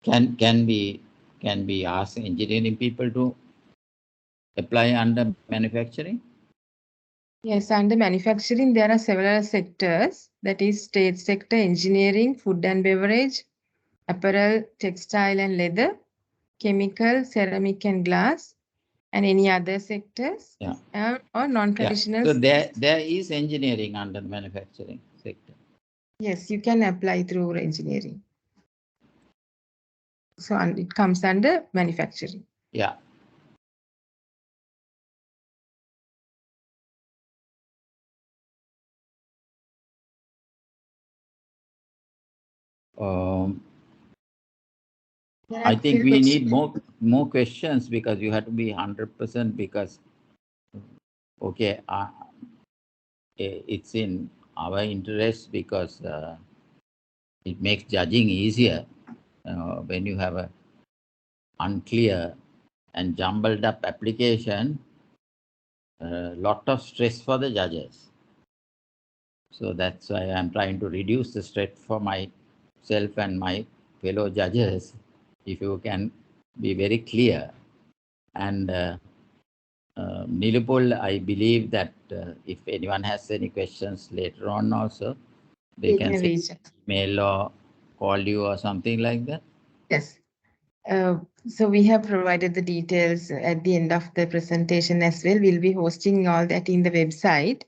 Speaker 3: can we ask engineering people to apply under manufacturing?
Speaker 1: Yes, under manufacturing, there are several sectors, that is trade sector, engineering, food and beverage, apparel, textile and leather, chemical, ceramic and glass, and any other sectors,
Speaker 3: Yeah.
Speaker 1: or non-traditional.
Speaker 3: So there is engineering under the manufacturing sector.
Speaker 1: Yes, you can apply through engineering. So it comes under manufacturing.
Speaker 3: Yeah. I think we need more questions because you have to be 100% because, okay, it's in our interest because it makes judging easier when you have a unclear and jumbled up application, lot of stress for the judges. So that's why I'm trying to reduce the stress for myself and my fellow judges. If you can be very clear. And Nilupul, I believe that if anyone has any questions later on also, they can
Speaker 1: reach.
Speaker 3: mail or call you or something like that.
Speaker 1: Yes. So we have provided the details at the end of the presentation as well. We'll be hosting all that in the website.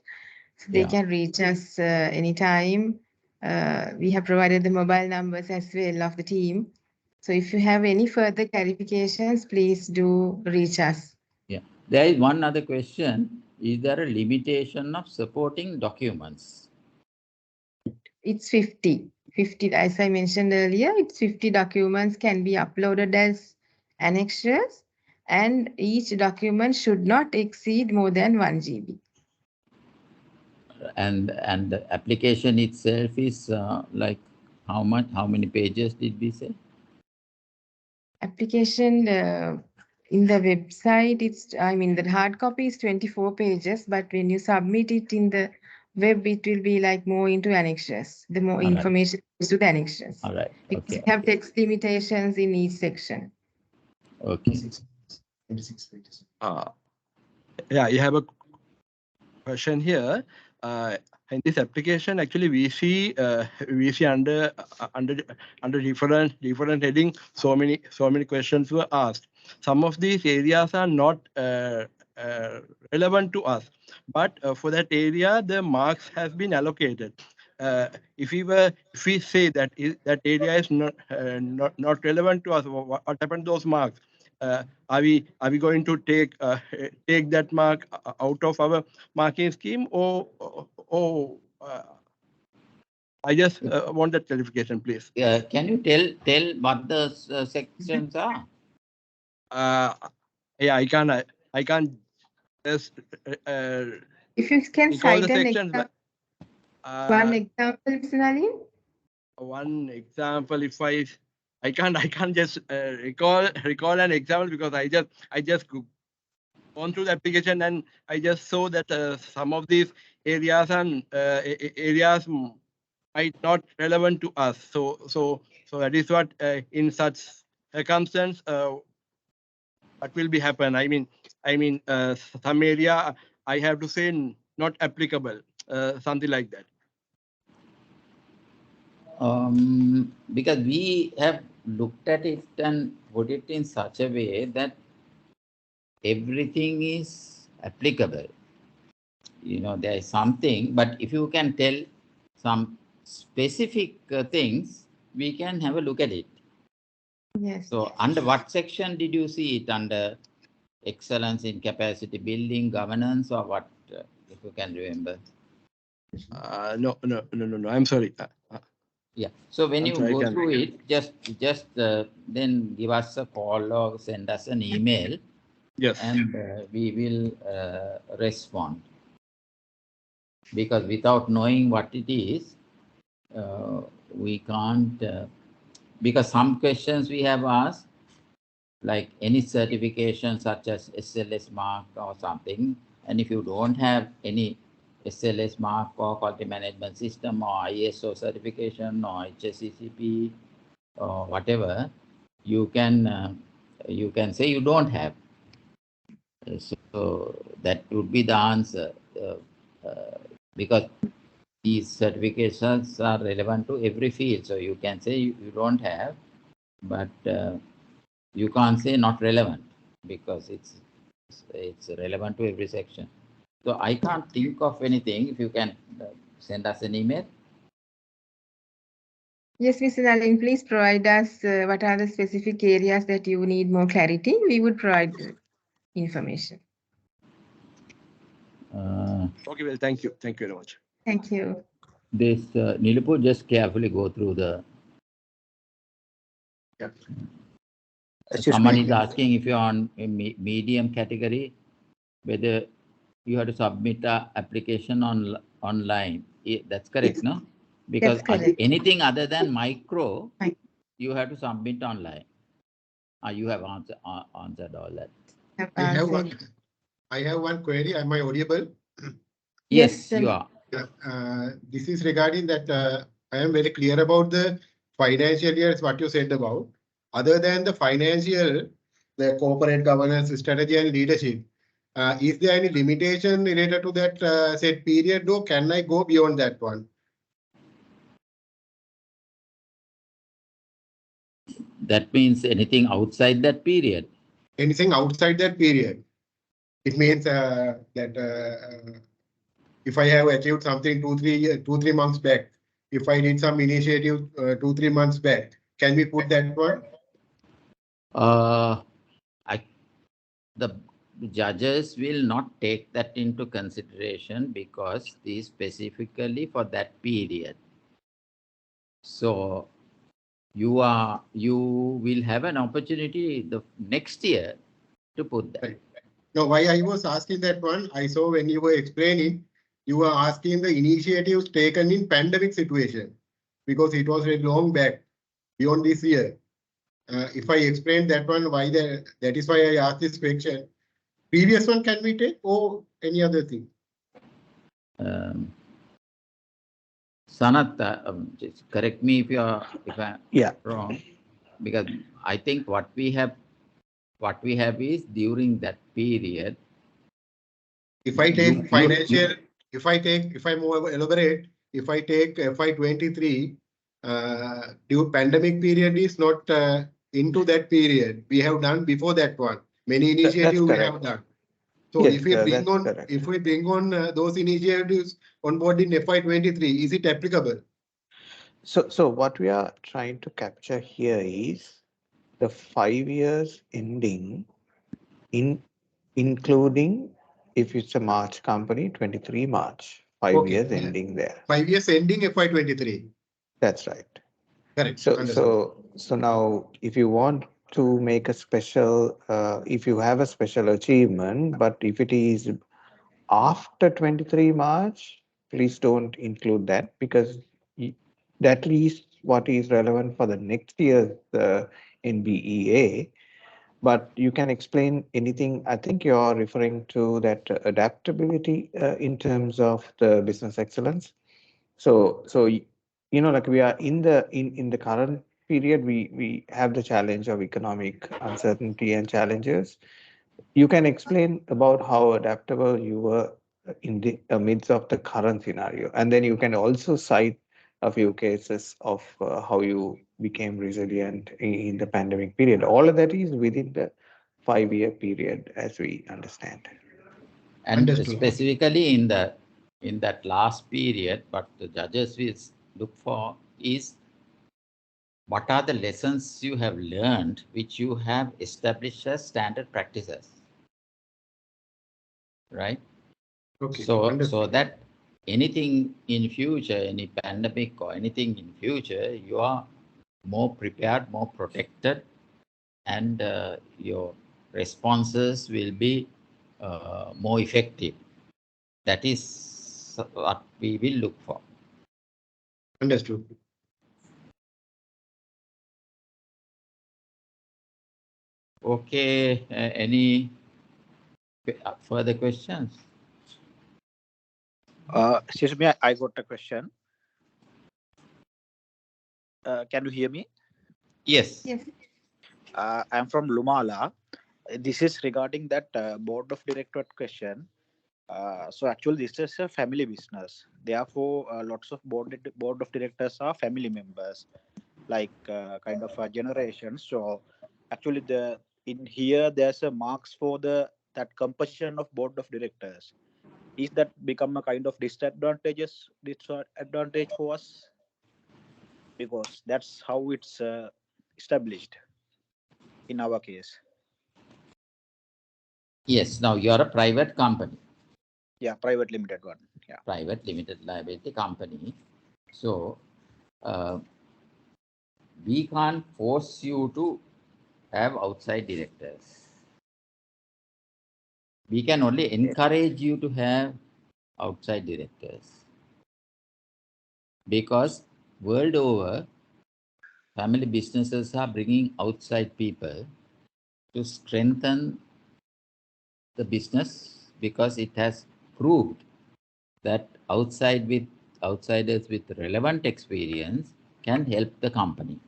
Speaker 1: So they can reach us anytime. We have provided the mobile numbers as well of the team. So if you have any further clarifications, please do reach us.
Speaker 3: Yeah. There is one other question. Is there a limitation of supporting documents?
Speaker 1: It's 50. 50, as I mentioned earlier, it's 50 documents can be uploaded as annexures, and each document should not exceed more than 1 GB.
Speaker 3: And the application itself is like how much? How many pages did we say?
Speaker 1: Application in the website, the hard copy is 24 pages, but when you submit it in the web, it will be like more into annexures. The more information goes to the annexures.
Speaker 3: All right.
Speaker 1: Because we have text limitations in each section.
Speaker 3: Okay.
Speaker 5: Yeah, you have a question here. In this application, actually, we see under different heading. So many questions were asked. Some of these areas are not relevant to us, but for that area, the marks has been allocated. If we say that that area is not relevant to us, what happened to those marks? Are we going to take that mark out of our marking scheme, or I just want that clarification, please.
Speaker 3: Can you tell what the sections are?
Speaker 5: Yeah, I can't just
Speaker 1: if you can
Speaker 5: recall
Speaker 1: cite
Speaker 5: the
Speaker 1: an
Speaker 5: sections,
Speaker 1: example,
Speaker 5: but
Speaker 1: one example, Mr. Nalin?
Speaker 5: One example, if I can't just recall an example because I just gone through the application and I just saw that some of these areas and areas might not relevant to us. So that is what in such circumstance what will be happen. I mean some area I have to say not applicable, something like that.
Speaker 3: Because we have looked at it and put it in such a way that everything is applicable. There is something, but if you can tell some specific things, we can have a look at it.
Speaker 1: Yes.
Speaker 3: So under what section did you see it? Under excellence in capacity building, governance, or what? if you can remember.
Speaker 5: No. I'm sorry.
Speaker 3: Yeah. So when
Speaker 5: I'm
Speaker 3: you
Speaker 5: sorry, I
Speaker 3: go
Speaker 5: can't.
Speaker 3: through it, just then give us a call or send us an email,
Speaker 5: Yes.
Speaker 3: and we will respond. Because without knowing what it is, we can't. Because some questions we have asked, like any certification such as SLS mark or something, and if you don't have any SLS mark or quality management system or ISO certification or HACCP or whatever, you can say you don't have. So that would be the answer, because these certifications are relevant to every field. So you can say you don't have, but you can't say not relevant, because it's relevant to every section. So I can't think of anything. If you can send us an email.
Speaker 1: Yes, Mr. Nalin, please provide us what are the specific areas that you need more clarity. We would provide information.
Speaker 5: Okay, well, thank you. Thank you very much.
Speaker 1: Thank you.
Speaker 3: This Nilipur, just carefully go through the.
Speaker 6: Yeah.
Speaker 3: Someone is asking if you're on a medium category, whether you have to submit a application online. That's correct,
Speaker 1: Yes.
Speaker 3: no? Because
Speaker 1: That's correct.
Speaker 3: anything other than micro,
Speaker 1: Right.
Speaker 3: you have to submit online. You have answered all that.
Speaker 6: I have one query. Am I audible?
Speaker 3: Yes, you are.
Speaker 6: This is regarding that I am very clear about the financial years, what you said about. Other than the financial, the corporate governance, strategy and leadership, is there any limitation related to that said period, or can I go beyond that one?
Speaker 3: That means anything outside that period.
Speaker 6: Anything outside that period. It means that if I have achieved something 2-3 months back, if I did some initiative 2-3 months back, can we put that one?
Speaker 3: The judges will not take that into consideration, because these specifically for that period. So you will have an opportunity the next year to put that.
Speaker 6: Right. No, why I was asking that one, I saw when you were explaining, you were asking the initiatives taken in pandemic situation, because it was very long back, beyond this year. If I explain that one, that is why I asked this question. Previous one can we take, or any other thing?
Speaker 3: Sanat, just correct me if I'm wrong, because I think what we have is during that period.
Speaker 6: If I take financial, if I more elaborate, if I take FY23, due pandemic period is not into that period. We have done before that one. Many initiatives we have done. So
Speaker 2: Yes,
Speaker 6: if we bring on those initiatives on board in FY23, is it applicable?
Speaker 2: So what we are trying to capture here is the 5 years ending including if it's a March company, 23 March, 5 years ending there.
Speaker 6: 5 years ending FY23.
Speaker 2: That's right.
Speaker 6: Correct.
Speaker 2: So now if you want to make a special, if you have a special achievement, but if it is after 23 March, please don't include that, because that is what is relevant for the next year's NBEA. But you can explain anything. I think you're referring to that adaptability in terms of the business excellence. So like we are in the current period, we have the challenge of economic uncertainty and challenges. You can explain about how adaptable you were in the midst of the current scenario, and then you can also cite a few cases of how you became resilient in the pandemic period. All of that is within the 5-year period, as we understand.
Speaker 3: And specifically in that last period, what the judges will look for is what are the lessons you have learned, which you have established as standard practices, right?
Speaker 6: Okay.
Speaker 3: So
Speaker 6: Understood.
Speaker 3: that anything in future, any pandemic or anything in future, you are more prepared, more protected, and your responses will be more effective. That is what we will look for.
Speaker 6: Understood.
Speaker 3: Okay, any further questions?
Speaker 7: Excuse me, I got a question. Can you hear me?
Speaker 3: Yes.
Speaker 1: Yes.
Speaker 7: I'm from Lumala. This is regarding that board of director question. So actually, this is a family business. Therefore, lots of board of directors are family members, like kind of a generation. So actually, in here there's a marks for that composition of board of directors. Is that become a kind of disadvantage for us? Because that's how it's established in our case.
Speaker 3: Yes. Now you are a private company.
Speaker 7: Yeah, private limited one. Yeah.
Speaker 3: Private limited liability company. So we can't force you to have outside directors. We can only encourage you to have outside directors. Because world over, family businesses are bringing outside people to strengthen the business, because it has proved that outsiders with relevant experience can help the company.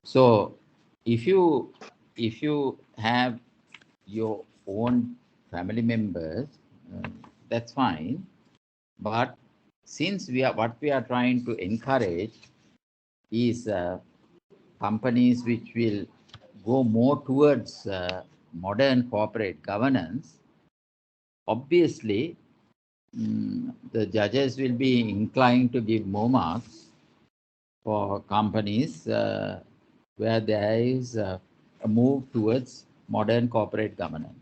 Speaker 3: So if you have your own family members, that's fine. But since what we are trying to encourage is companies which will go more towards modern corporate governance, obviously the judges will be inclined to give more marks for companies where there is a move towards modern corporate governance.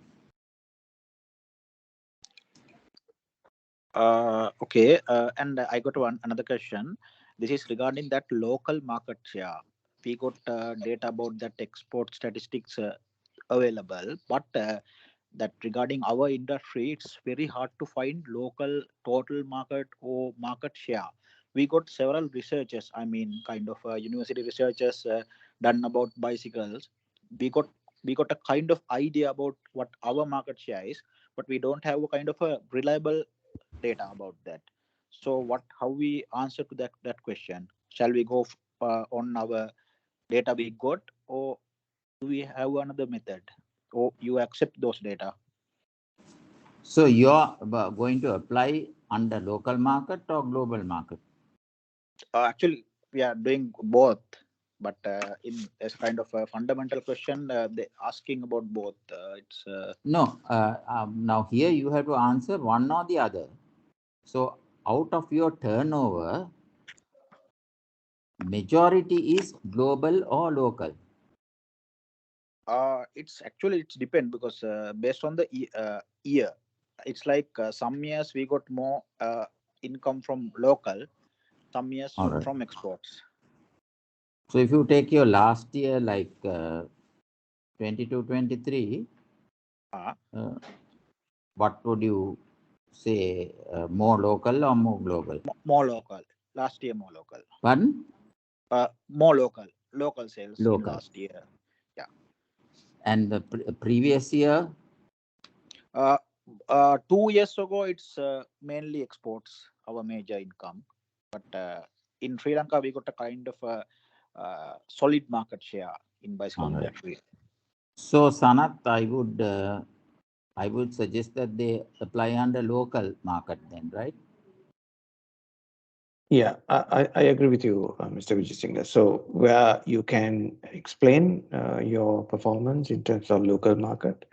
Speaker 7: Okay, and I got another question. This is regarding that local market share. We got data about that export statistics available, but that regarding our industry, it's very hard to find local total market or market share. We got several researchers, I mean, kind of university researchers done about bicycles. We got we got a kind of idea about what our market share is, but we don't have a kind of a reliable data about that. So how we answer to that question? Shall we go on our data we got, or do we have another method, or you accept those data?
Speaker 3: So you are going to apply under local market or global market?
Speaker 7: Actually, we are doing both, but in as kind of a fundamental question, they asking about both.
Speaker 3: No. Now here you have to answer one or the other. So out of your turnover, majority is global or local?
Speaker 7: It's depend, because based on the year, it's like some years we got more income from local, some years
Speaker 3: All right.
Speaker 7: from exports.
Speaker 3: So if you take your last year, like 22-23, what would you say, more local or more global?
Speaker 7: More local. Last year, more local.
Speaker 3: Pardon?
Speaker 7: More local sales in
Speaker 3: Local.
Speaker 7: last year. Yeah.
Speaker 3: And the previous year?
Speaker 7: 2 years ago, it's mainly exports, our major income. But in Sri Lanka, we got a kind of a solid market share in bicycle industry.
Speaker 3: So Sanat, I would suggest that they apply under local market then, right?
Speaker 2: Yeah, I agree with you, Mr. Vijay. So where you can explain your performance in terms of local market,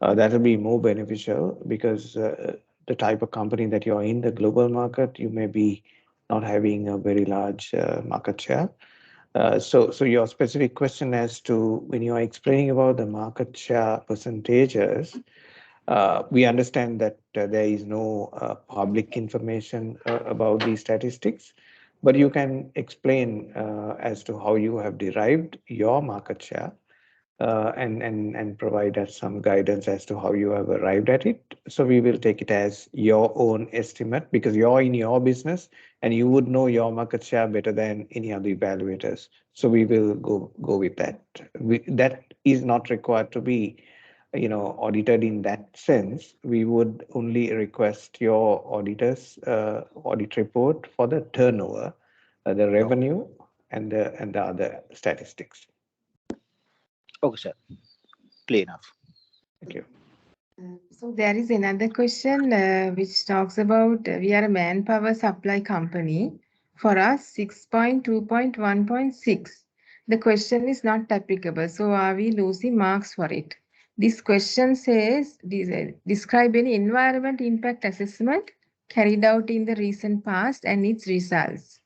Speaker 2: that will be more beneficial, because the type of company that you're in, the global market, you may be not having a very large market share. So your specific question as to when you are explaining about the market share percentages, We understand that there is no public information about these statistics, but you can explain as to how you have derived your market share and provide us some guidance as to how you have arrived at it. So we will take it as your own estimate because you're in your business and you would know your market share better than any other evaluators. So we will go with that. That is not required to be, audited in that sense. We would only request your auditor's audit report for the turnover, the revenue, and the other statistics.
Speaker 7: Okay, sir. Clear enough.
Speaker 2: Thank you.
Speaker 1: So there is another question which talks about we are a manpower supply company. For us, 6.2.1.6. The question is not applicable. So are we losing marks for it? This question says, describe any environment impact assessment carried out in the recent past and its results.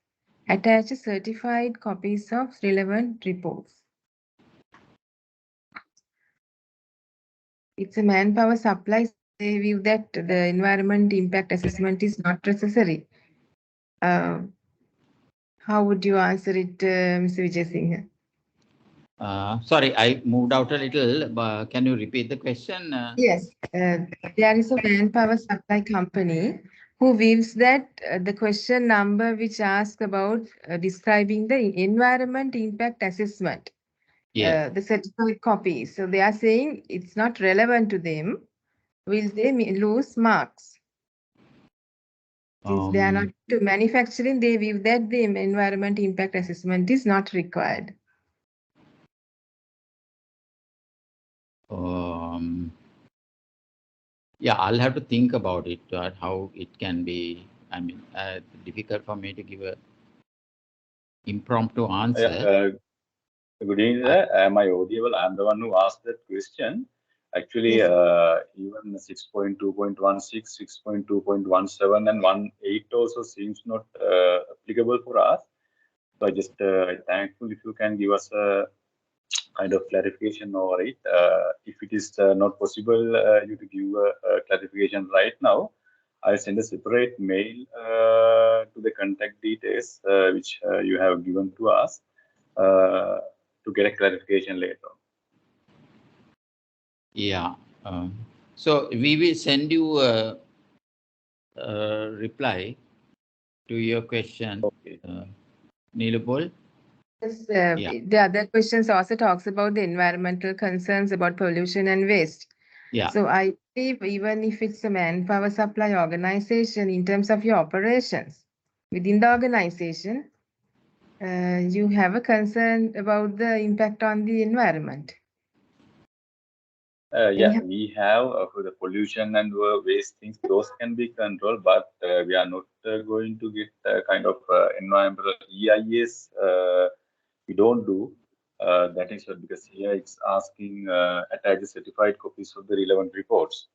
Speaker 1: Attach certified copies of relevant reports. It's a manpower supply. They view that the environment impact assessment is not necessary. How would you answer it, Mr. Vijay Singh?
Speaker 3: Sorry, I moved out a little. But can you repeat the question?
Speaker 1: Yes, there is a manpower supply company who views that the question number which asks about describing the environment impact assessment,
Speaker 3: Yes.
Speaker 1: the certified copy. So they are saying it's not relevant to them. Will they lose marks? Since they are not to manufacturing, they view that the environment impact assessment is not required.
Speaker 3: Yeah, I'll have to think about it, how it can be. I mean, difficult for me to give a impromptu answer.
Speaker 8: Good evening, sir. Am I audible? I'm the one who asked that question. Actually,
Speaker 1: Yes.
Speaker 8: even 6.2.16, 6.2.17, and 1.8 also seems not applicable for us. So I just thankful if you can give us a kind of clarification over it. If it is not possible you to give a clarification right now, I'll send a separate mail to the contact details which you have given to us to get a clarification later.
Speaker 3: Yeah. So we will send you a reply to your question,
Speaker 8: Okay.
Speaker 3: Neelupol.
Speaker 1: Yes,
Speaker 3: Yeah.
Speaker 1: the other questions also talks about the environmental concerns about pollution and waste.
Speaker 3: Yeah.
Speaker 1: So I believe even if it's a manpower supply organization, in terms of your operations within the organization, you have a concern about the impact on the environment.
Speaker 8: Yeah, we have for the pollution and waste things, those can be controlled, but we are not going to get kind of environmental EIS. We don't do. That is because here it's asking attach the certified copies of the relevant reports.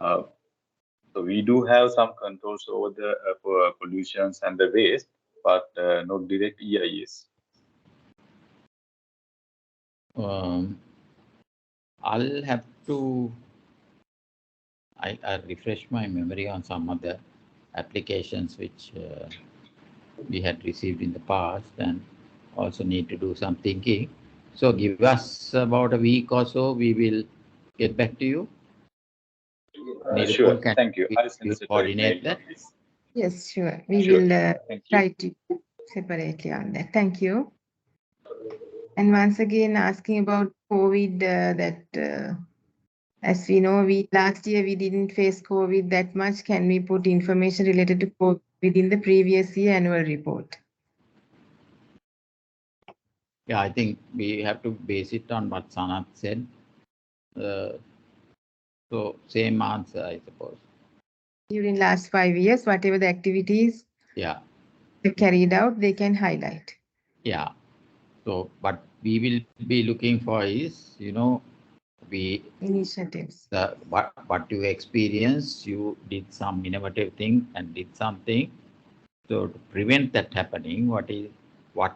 Speaker 8: So we do have some controls over the pollutions and the waste, but not direct EIS.
Speaker 3: I'll have to I refresh my memory on some of the applications which we had received in the past and also need to do some thinking. So give us about a week or so, we will get back to you.
Speaker 8: Sure, thank you. I'll send a separate mail
Speaker 3: coordinate that.
Speaker 8: on this.
Speaker 1: Yes, sure. We
Speaker 8: Sure.
Speaker 1: will
Speaker 8: Thank you.
Speaker 1: try to separately on that. Thank you. And once again, asking about COVID, as we know, last year we didn't face COVID that much. Can we put information related to COVID within the previous year annual report?
Speaker 3: Yeah, I think we have to base it on what Sanath said. So same answer, I suppose.
Speaker 1: During last 5 years, whatever the activities they carried out, they can highlight.
Speaker 3: Yeah. So, but we will be looking for is,
Speaker 1: initiatives.
Speaker 3: What you experience, you did some innovative thing and did something. So to prevent that happening, what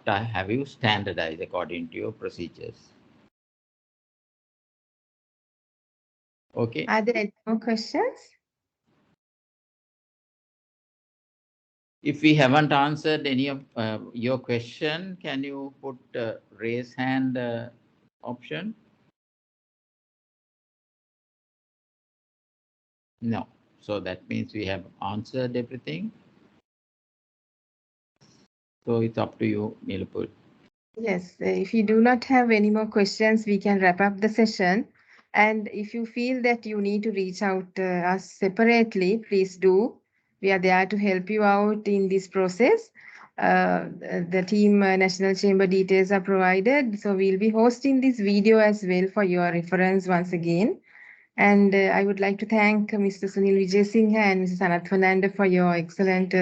Speaker 3: have you standardized according to your procedures? Okay.
Speaker 1: Are there any more questions?
Speaker 3: If we haven't answered any of your question, can you put raise hand option? No. So that means we have answered everything. So it's up to you, Nilupur.
Speaker 1: Yes, if you do not have any more questions, we can wrap up the session. And if you feel that you need to reach out us separately, please do. We are there to help you out in this process. The team National Chamber details are provided. So we'll be hosting this video as well for your reference once again. And I would like to thank Mr. Sunil Vijay Singha and Mrs. Sanath Fernando for your excellent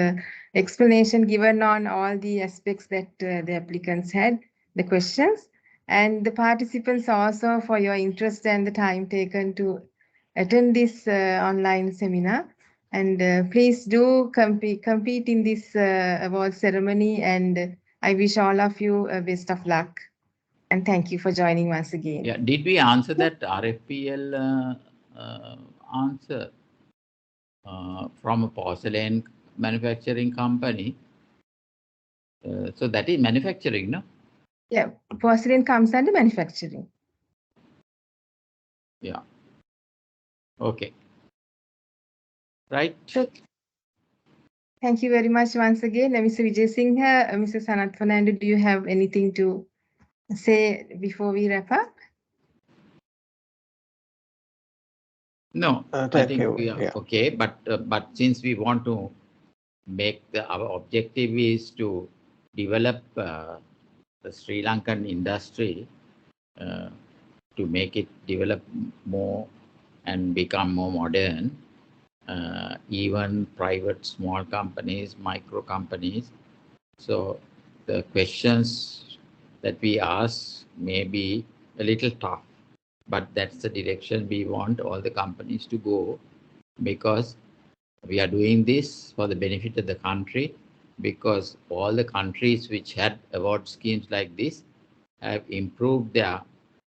Speaker 1: explanation given on all the aspects that the applicants had, the questions, and the participants also for your interest and the time taken to attend this online seminar. And please do compete in this award ceremony, and I wish all of you best of luck. And thank you for joining once again.
Speaker 3: Yeah, did we answer that RFPL answer from a porcelain manufacturing company? So that is manufacturing, no?
Speaker 1: Yeah, porcelain comes under manufacturing.
Speaker 3: Yeah. Okay. Right.
Speaker 1: So, thank you very much once again, Mr. Vijay Singha. Mr. Sanath Fernando, do you have anything to say before we wrap up?
Speaker 3: No, I
Speaker 2: Thank
Speaker 3: think
Speaker 2: you.
Speaker 3: we are
Speaker 2: Yeah.
Speaker 3: okay. But since we want to make our objective is to develop the Sri Lankan industry to make it develop more and become more modern. Even private small companies, micro companies. So the questions that we ask may be a little tough, but that's the direction we want all the companies to go, because we are doing this for the benefit of the country, because all the countries which had award schemes like this have improved their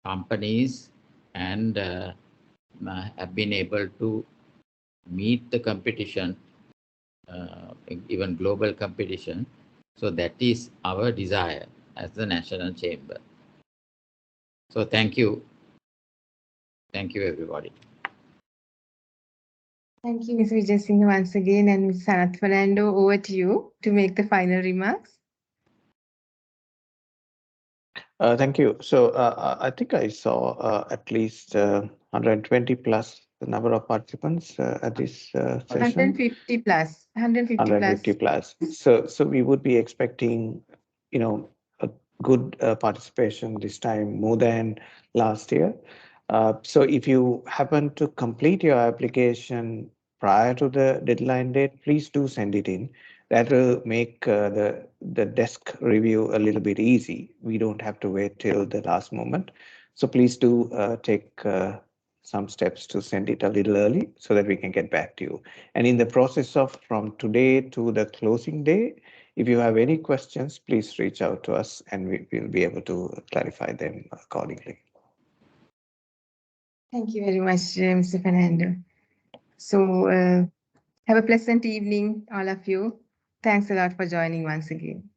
Speaker 3: companies and have been able to meet the competition, even global competition. So that is our desire as the National Chamber. So thank you. Thank you, everybody.
Speaker 1: Thank you, Mr. Vijay Singh, once again, and Mr. Sanath Fernando, over to you to make the final remarks.
Speaker 2: Thank you. So I think I saw at least 120 plus the number of participants at this session.
Speaker 1: 150 plus.
Speaker 2: 150 plus. So we would be expecting, a good participation this time, more than last year. So if you happen to complete your application prior to the deadline date, please do send it in. That will make the desk review a little bit easy. We don't have to wait till the last moment. So please do take some steps to send it a little early so that we can get back to you. And in the process of from today to the closing day, if you have any questions, please reach out to us and we will be able to clarify them accordingly.
Speaker 1: Thank you very much, Mr. Fernando. So have a pleasant evening, all of you. Thanks a lot for joining once again.